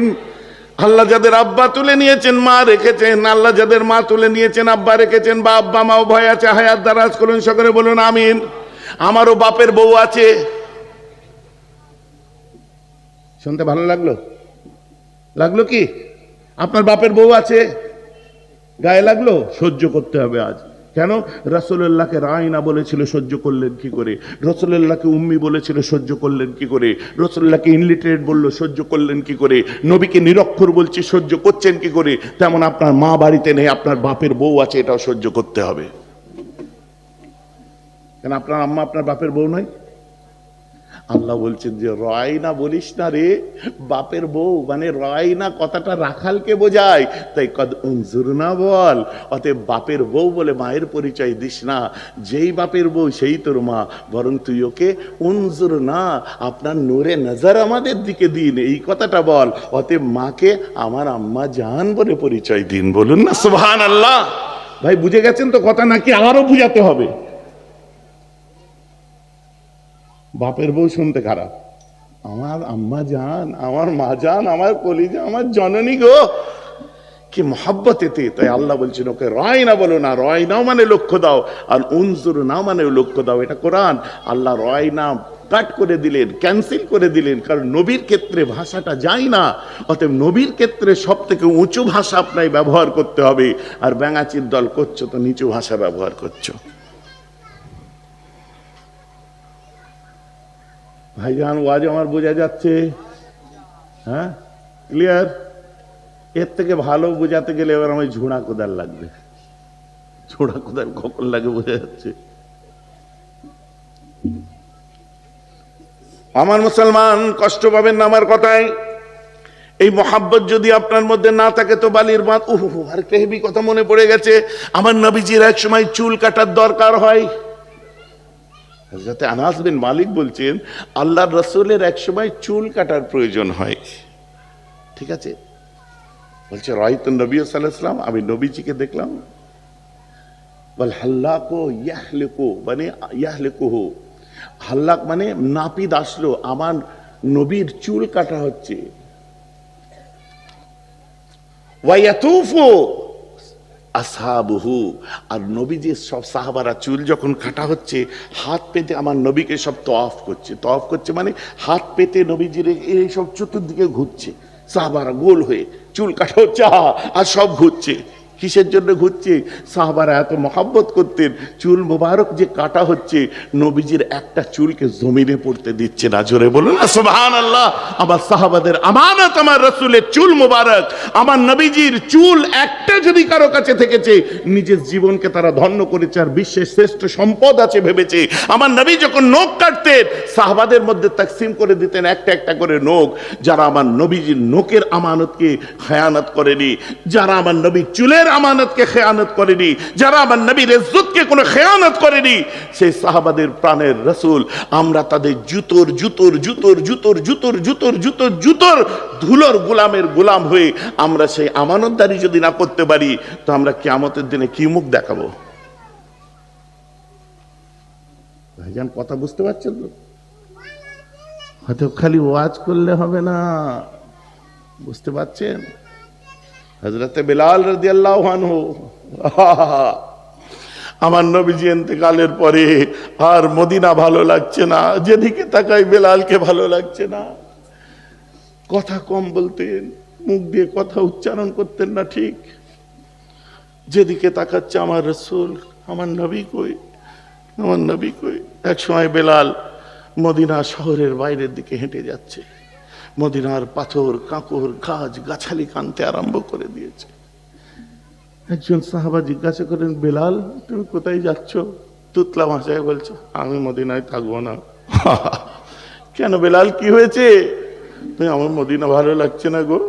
আল্লাহ যাদের আব্বা তুলে নিয়েছেন, মা রেখেছেন, আল্লাহ যাদের মা তুলে নিয়েছেন, আব্বা রেখেছেন, বা আব্বা মা উভয় আছে, হায়াত দারাজ করুন, সকলে বলুন আমিন। আমারও বাপের বউ আছে। শুনতে ভালো লাগলো? লাগলো কি? আপনার বাপের বউ আছে, গায়ে লাগলো? সহ্য করতে হবে আজ। কেন? রাসূলুল্লাহকে রায়না বলেছিল, সহ্য করলেন কি করে? রাসূলুল্লাহকে উম্মি বলেছিল, সহ্য করলেন কি করে? রাসূলুল্লাহকে ইনলিটারেট বললো, সহ্য করলেন কি করে? নবীকে নিরক্ষর বলছি, সহ্য করছেন কি করে? তেমন আপনার মা বাড়িতে নেই, আপনার বাপের বউ আছে, এটাও সহ্য করতে হবে। কেন আপনার আম্মা আপনার বাপের বউ নয়? আল্লাহ বলছেন যে রায়না বলিস না রে, বাপের বউ মানে রায়না কথাটা রাখালকে বোঝায়, তাই কদ উনজুরনা বল। অতএব বাপের বউ বলে মায়ের পরিচয় দিস না, যেই বাপের বউ সেই তোর মা, বরং তুই ওকে উনজুরনা, আপনার নূরে নজর আমাদের দিকে দিন, এই কথাটা বল। অতএব মাকে আমার আম্মা জান বলে পরিচয় দিন, বলুন না সুবহানাল্লাহ। ভাই বুঝে গেছেন তো কথা, নাকি আরো বুঝাতে হবে? বাপের বউ শুনতে খারাপ, আমার আম্মা জান, আমার মা জান, আমার কলিজা, আমার জননী গো, কি মহাব্বত এতে। তাই আল্লাহ বলছেন ওকে রয় না বলো না, রয় নাও মানে লক্ষ্য দাও, আর উনজুর নাও মানে লক্ষ্য দাও। এটা কোরআন। আল্লাহ রয় না কাট করে দিলেন, ক্যান্সেল করে দিলেন, কারণ নবীর ক্ষেত্রে ভাষাটা যায় না। অতএব নবীর ক্ষেত্রে সব থেকে উঁচু ভাষা আপনাই ব্যবহার করতে হবে। আর ব্যাঙাচির দল করছো তো নিচু ভাষা ব্যবহার করছো। ভাইজান ওয়াজ আমার বোঝা যাচ্ছে? হ্যাঁ, ক্লিয়ার? এর থেকে ভালো বোঝাতে গেলে এবার আমার ঝোড়া কোদাল লাগবে। ঝোড়া কোদাল কখন লাগে বোঝা যাচ্ছে? আমার মুসলমান কষ্ট পাবেন না আমার কথায়। এই মহাব্বত যদি আপনার মধ্যে না থাকে তো বালির বাঁধ। আর কেহবি কথা মনে পড়ে গেছে, আমার নবীজির এক সময় চুল কাটার দরকার হয়। হযরত আনাস বিন মালিক বলছেন আল্লাহর রাসূলের এক সময় চুল কাটার প্রয়োজন হয়। ঠিক আছে, বলছে রাইতুন নবী সাল্লাল্লাহু আলাইহি ওয়াসাল্লাম, আমি নবীজিকে দেখলাম। বল হাল্লাকু ইয়াহলিকু মানে ইয়াহলিকুহু, হাল্লাক মানে নাপিত আসলো, আমার নবীর চুল কাটা হচ্ছে। ওয়া ইয়াতুফু আসহাবুহু, আর নবীজির সব সাহাবারা চুল যখন কাটা হচ্ছে হাত পেতে আমার নবীকে সব তওয়াফ করছে। তওয়াফ করছে মানে হাত পেতে নবীজির এই সব চতুর্দিকে ঘুরছে, সাহাবারা গোল হয়ে চুল কাটা হচ্ছে, আর সব ঘুরছে। কিসের জন্য ঘুরছে? সাহাবারা এত মহাব্বত করতেন, চুল মোবারক যে কাটা হচ্ছে নবীজির একটা চুলকে জমিনে পড়তে দিচ্ছে না। জোরে বলুন না সুবহানাল্লাহ। আমার সাহাবাদের আমানত আমার রাসূলের চুল মোবারক, আমার নবীজির চুল একটা যদি কারো কাছে থেকেছে নিজের জীবনকে তারা ধন্য করেছে, আর বিশ্বের শ্রেষ্ঠ সম্পদ আছে ভেবেছে। আমার নবী যখন নখ কাটতেন সাহাবাদের মধ্যে তাকসিম করে দিতেন একটা একটা করে নখ। যারা আমার নবীজির নখের আমানতকে খেয়ানত করেনি, যারা আমার নবীর চুলের আমানতকে খেয়ানত করেনি, যারা আমার নবীর ইজ্জতকে কোনো খেয়ানত করেনি, সেই সাহাবাদের প্রাণের রাসূল, আমরা তাদের জুতোর জুতোর জুতোর জুতোর জুতোর জুতোর জুতোর জুতোর ধুলোর গোলামের গোলাম হয়ে আমরা সেই আমানতদারি যদি না করতে পারি তো আমরা কিয়ামতের দিনে কি মুখ দেখাবো? ভাইজান কথা বুঝতে পারছেন তো? হয়তো খালি ওয়াজ করলে হবে না, বুঝতে পারছেন? হযরতে বেলাল রাদিয়াল্লাহু আনহু, আমার নবীজি ইন্তেকালের পরে আর মদিনা ভালো লাগছে না, যেদিকে তাকাই বেলালকে ভালো লাগছে না। কথা কম বলতেন, মুখ দিয়ে কথা উচ্চারণ করতেন না ঠিক। যেদিকে তাকাচ্ছে আমার রাসূল, আমার নবী কই, আমার নবী কই। এক সময় বেলাল মদিনা শহরের বাইরের দিকে হেঁটে যাচ্ছে, মদিনার পাথর কাঁকর গাছ গাছালি কানতে আরম্ভ করে দিয়েছে। একজন সাহাবা জিজ্ঞাসা করেন, বেলাল তুমি কোথায় যাচ্ছ? তুতলা ভাষায় বলছো, আমি মদিনায় থাকবো না। কেন বেলাল, কি হয়েছে? আমার মদিনা ভালো লাগছে না গো।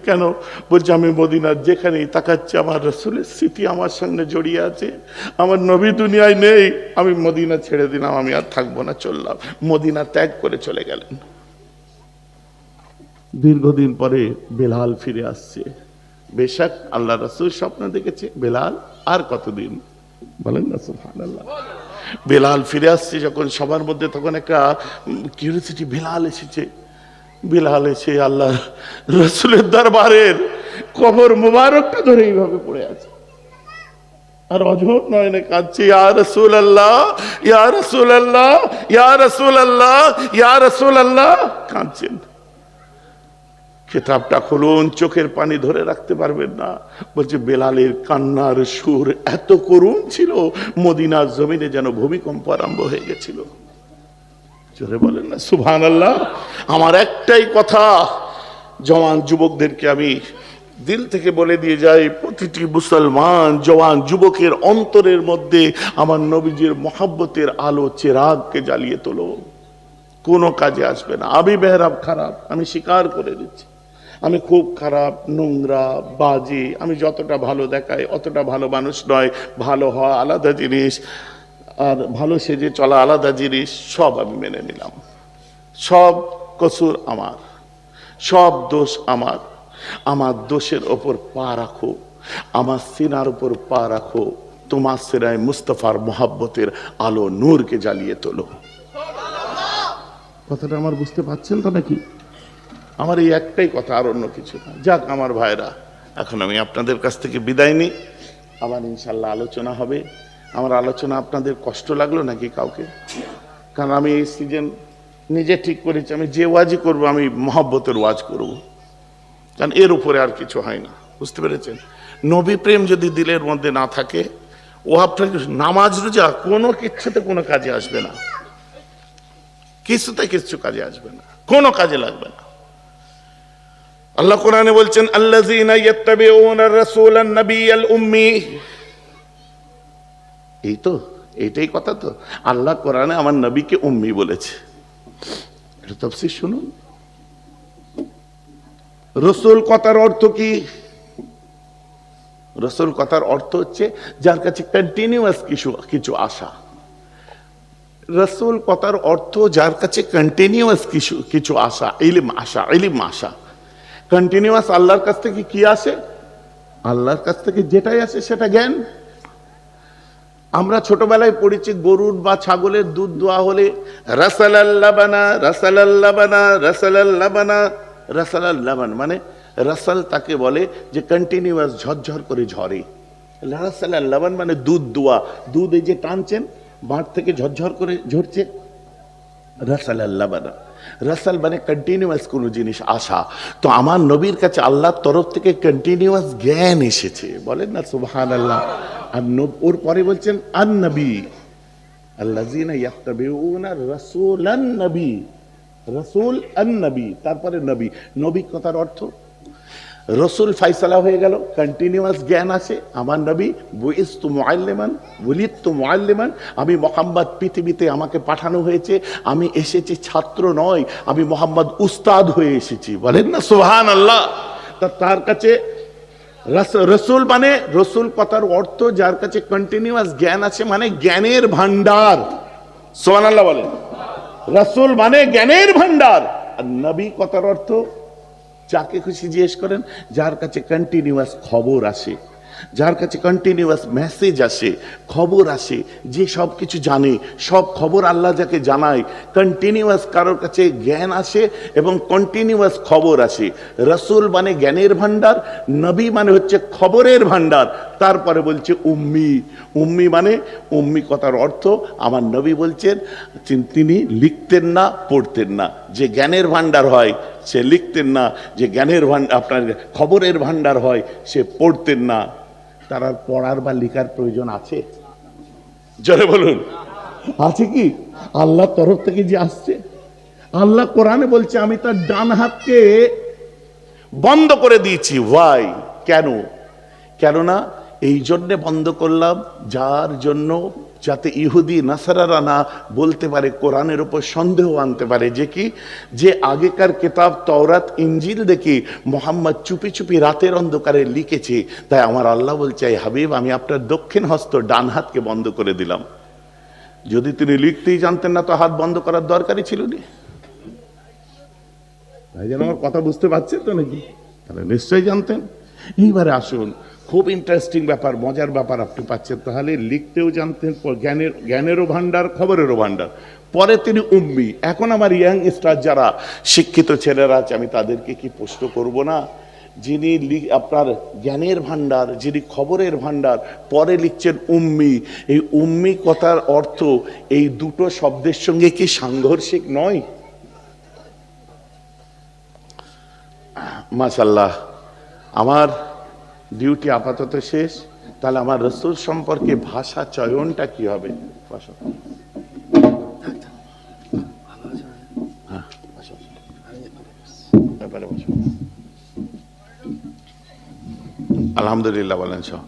কেন? বলছে আমি মদিনার যেখানেই তাকাচ্ছি আমার রাসূলের স্মৃতি আমার সঙ্গে জড়িয়ে আছে, আমার নবী দুনিয়ায় নেই, আমি মদিনা ছেড়ে দিলাম, আমি আর থাকবো না, চললাম। মদিনা ত্যাগ করে চলে গেলেন। দীর্ঘদিন পরে বেলাল ফিরে আসছে। বেশক আল্লাহ রাসূল স্বপ্ন দেখেছে, বেলাল আর কতদিন, বলেন না সুবহানাল্লাহ। বেলাল ফিরে আসছে যখন সবার মধ্যে, তখন একটা কিউরিওসিটি, বেলাল এসেছে। বিলাল এসে আল্লাহ রসুলের দরবারের কবর মুবারকটা ধরে এইভাবে পড়ে আছে, আর অঝোর নয়নে কাঁদছে, ইয়া রাসূলুল্লাহ, ইয়া রাসূলুল্লাহ, ইয়া রাসূলুল্লাহ, ইয়া রাসূলুল্লাহ, কাঁদছেন। কিতাবটা খুলুন, চোখের পানি ধরে রাখতে পারবেন না। বলছে বেলালের কান্নার সুর এত করুণ ছিল, মদিনার জমিনে যেন ভূমিকম্প আরম্ভ হয়ে গেছিল। জোরে বলেন না সুবহানাল্লাহ। আমার একটাই কথা, জওয়ান যুবকদেরকে আমি দিল থেকে বলে দিয়ে যাই, প্রতিটি মুসলমান জওয়ান যুবকের অন্তরের মধ্যে আমার নবীজির মহব্বতের আলো চেরাগকে জ্বালিয়ে তোলো। কোনো কাজে আসবে না। আমি বেহরাব খারাপ, আমি স্বীকার করে দিচ্ছি, আমি খুব খারাপ, নোংরা, বাজে, আমি যতটা ভালো দেখাই অতটা ভালো মানুষ নয়। ভালো হওয়া আলাদা জিনিস, আর ভালো সেজে চলা আলাদা জিনিস। সব আমি মেনে নিলাম, সব কসুর আমার, সব দোষ আমার। আমার দোষের ওপর পা রাখো, আমার সিনার উপর পা রাখো, তোমার সিনায় মুস্তাফার মোহাব্বতের আলো নূরকে জ্বালিয়ে তোলো। কথাটা আমার বুঝতে পারছেন তো নাকি? আমার এই একটাই কথা, আর অন্য কিছু না। যাক আমার ভাইরা, এখন আমি আপনাদের কাছ থেকে বিদায় নিই, আবার ইনশাল্লাহ আলোচনা হবে। আমার আলোচনা আপনাদের কষ্ট লাগলো নাকি কাউকে? কারণ আমি এই সিজন নিজে ঠিক করেছি, আমি যে ওয়াজই করবো আমি মহব্বতের ওয়াজ করব, কারণ এর উপরে আর কিছু হয় না। বুঝতে পেরেছেন? নবী প্রেম যদি দিলের মধ্যে না থাকে, ও আপনার নামাজ রোজা কোনো কিছুতে কোনো কাজে আসবে না, কিছুতে কিছু কাজে আসবে না, কোনো কাজে লাগবে না। আল্লাহ কোরআনে বলছেন, আল্লাযীনা ইয়াত্তাবিউনা রাসূলান নাবিয়্যাল উম্মি। এই তো, এইটাই কথা তো। আল্লাহ কোরআনে আমার নবীকে উম্মি বলেছে। এটা তাফসীর শুনুন। রসুল কথার অর্থ কি? রসুল কথার অর্থ হচ্ছে যার কাছে কন্টিনিউয়াস কিছু আশা। রসুল কথার অর্থ যার কাছে কন্টিনিউয়াস কিছু আশা, ইলম আশা, ইলম আশা। কন্টিনিউয়াস আল্লাহর কাছ থেকে কি আসে? আল্লাহর কাছ থেকে যেটাই আসে সেটা জ্ঞান। আমরা ছোটবেলায় পড়েছি গরুর বা ছাগলের দুধ দোয়া হলে রাসালাল্লাবানা, রাসালাল্লাবানা, রাসালাল্লাবানা। রাসালাল্লাবান মানে রাসাল তাকে বলে যে কন্টিনিউয়াস ঝরঝর করে ঝরে। রাসালাল্লাবান মানে দুধ দোয়া, দুধ এই যে টানছেন বাঁধ থেকে ঝরঝর করে ঝরছে, রাসালাল্লাবানা। রাসাল মানে কন্টিনিউয়াস কোনো জিনিস আসা। তো আমার নবীর কাছে আল্লাহর তরফ থেকে কন্টিনিউয়াস জ্ঞান এসেছে। বলেন না সুবহানাল্লাহ। আর ওর পরে বলছেন আন নবী, আল্লাযীনা ইয়াত্তাবিউনা রাসূলান নবী, রাসূল আন নবী, তারপরে নবী। নবী কথার অর্থ রসুল ফাইসালা হয়ে গেল, কন্টিনিউয়াস জ্ঞান আছে। আমার নবী বুইস্তু মুআল্লিমান, ওয়ালিদতু মুআল্লিমান। আমি মুহাম্মদ পৃথিবীতে আমাকে পাঠানো হয়েছে, আমি এসেছি ছাত্র নয়, আমি মুহাম্মদ উস্তাদ হয়ে এসেছি। বলেন না সুবহানাল্লাহ। তার কাছে রসুল মানে, রসুল কথার অর্থ যার কাছে কন্টিনিউয়াস জ্ঞান আছে, মানে জ্ঞানের ভান্ডার। সুবহানাল্লাহ বলেন। রসুল মানে জ্ঞানের ভান্ডার। আর নবী কথার অর্থ যাকে খুশি জিজ্ঞেস করেন, যার কাছে কন্টিনিউয়াস খবর আসে, যার কাছে কন্টিনিউয়াস মেসেজ আসে, খবর আসে, যে সব কিছু জানে, সব খবর আল্লাহ যাকে জানায়। কন্টিনিউয়াস কারোর কাছে জ্ঞান আসে এবং কন্টিনিউয়াস খবর আসে। রসুল মানে জ্ঞানের ভান্ডার, নবী মানে হচ্ছে খবরের ভান্ডার। তারপরে বলছে উম্মি। উম্মি মানে, উম্মি কথার অর্থ আমার নবী বলছেন তিনি লিখতেন না, পড়তেন না। যে জ্ঞানের ভান্ডার হয় সে লিখতেন না, যে জ্ঞানের ভান্ডার আপনার খবরের ভান্ডার হয় সে পড়তেন না। তার আর পড়ার বা লেখার প্রয়োজন আছে? জোরে বলুন, আছে কি? আল্লাহর তরফ থেকে যে আসছে। আল্লাহ কোরআনে বলছে আমি তার ডান হাতকে বন্ধ করে দিয়েছি। ওয়াই? কেন? কেননা এই জন্যে বন্ধ করলাম, যার জন্য যাতে ইহুদি নাসারারা না বলতে পারে, কোরআনের উপর সন্দেহ আনতে পারে যে কি, যে আগেকার কিতাব তওরাত ইনজিল দেখে মোহাম্মদ চুপি চুপি রাতের অন্ধকারে লিখেছে। তাই আমার আল্লাহ বলছে, এই হাবিব আমি আপনার দক্ষিণ হস্ত ডান হাতকে বন্ধ করে দিলাম। যদি তিনি লিখতেই জানতেন না তো হাত বন্ধ করার দরকারই ছিল না। ভাই যেন আমার কথা বুঝতে পারছেন তো নাকি? তাহলে নিশ্চয়ই জানতেন। এইবারে আসুন, খুব ইন্টারেস্টিং ব্যাপার, মজার ব্যাপার আপনি পাচ্ছেন। তাহলে লিখতেও জানতেন, জ্ঞানেরও ভান্ডার, খবরেরও ভান্ডার। পরে তিনি উম্মি। এখন আমার ইয়াং স্টার যারা শিক্ষিত ছেলেরা আছে, আমি তাদেরকে কি প্রশ্ন করব না, যিনি আপনার জ্ঞানের ভান্ডার, যিনি খবরের ভান্ডার, পরে লিখছেন উম্মি। এই উম্মি কথার অর্থ এই দুটো শব্দের সঙ্গে কি সাংঘর্ষিক নয়? মাশাআল্লাহ, আমার ডিউটি আপাতত শেষ। তাহলে আমার রাসূল সম্পর্কে ভাষা চয়নটা কি হবে? আলহামদুলিল্লাহ বলেন সব।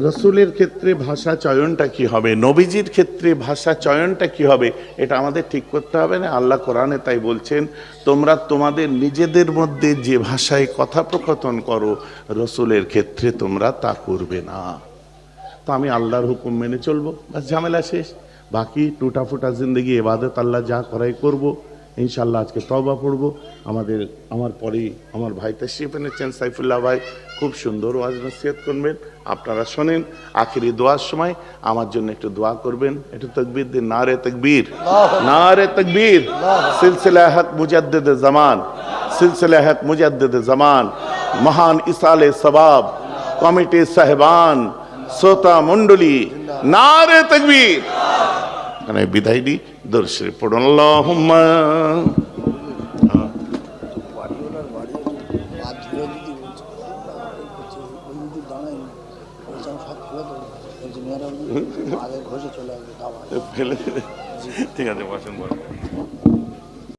রসুলের ক্ষেত্রে ভাষা চয়নটা কি হবে, নবীজির ক্ষেত্রে ভাষা চয়নটা কি হবে, এটা আমাদের ঠিক করতে হবে না। আল্লাহ কোরআনে তাই বলছেন, তোমরা তোমাদের নিজেদের মধ্যে যে ভাষায় কথোপকথন করো, রসুলের ক্ষেত্রে তোমরা তা করবে না। তো আমি আল্লাহর হুকুম মেনে চলবো, বাস ঝামেলা শেষ। বাকি টুটা ফুটা জিন্দগি ইবাদত আল্লাহ যা করাই করব। ইনশাল্লাহ আজকে তওবা পড়বো। আমার পরেই আমার ভাই তাশরিফ এনেছেন, সাইফুল্লাহ ভাই, খুব সুন্দর ওয়াজ নসিহত করবেন, আপনারা শোনেন। আখিরি দোয়ার সময় আমার জন্য একটু দোয়া করবেন, একটু তাকবীর দিন, নারে তাকবীর, নারে তাকবীর। সিলসিলা হক মুজাদ্দিদ জামান, সিলসিলা হক মুজাদ্দিদ জামান, মহান ইসালে সবাব কমিটি সাহেবান, শ্রোতা মণ্ডলী, নারে তাকবীর। মানে বিদায় দিই, দরুদ শরীফ পড়ুন। আল্লাহুম্মা ঠিক আছে, বসেন বসেন।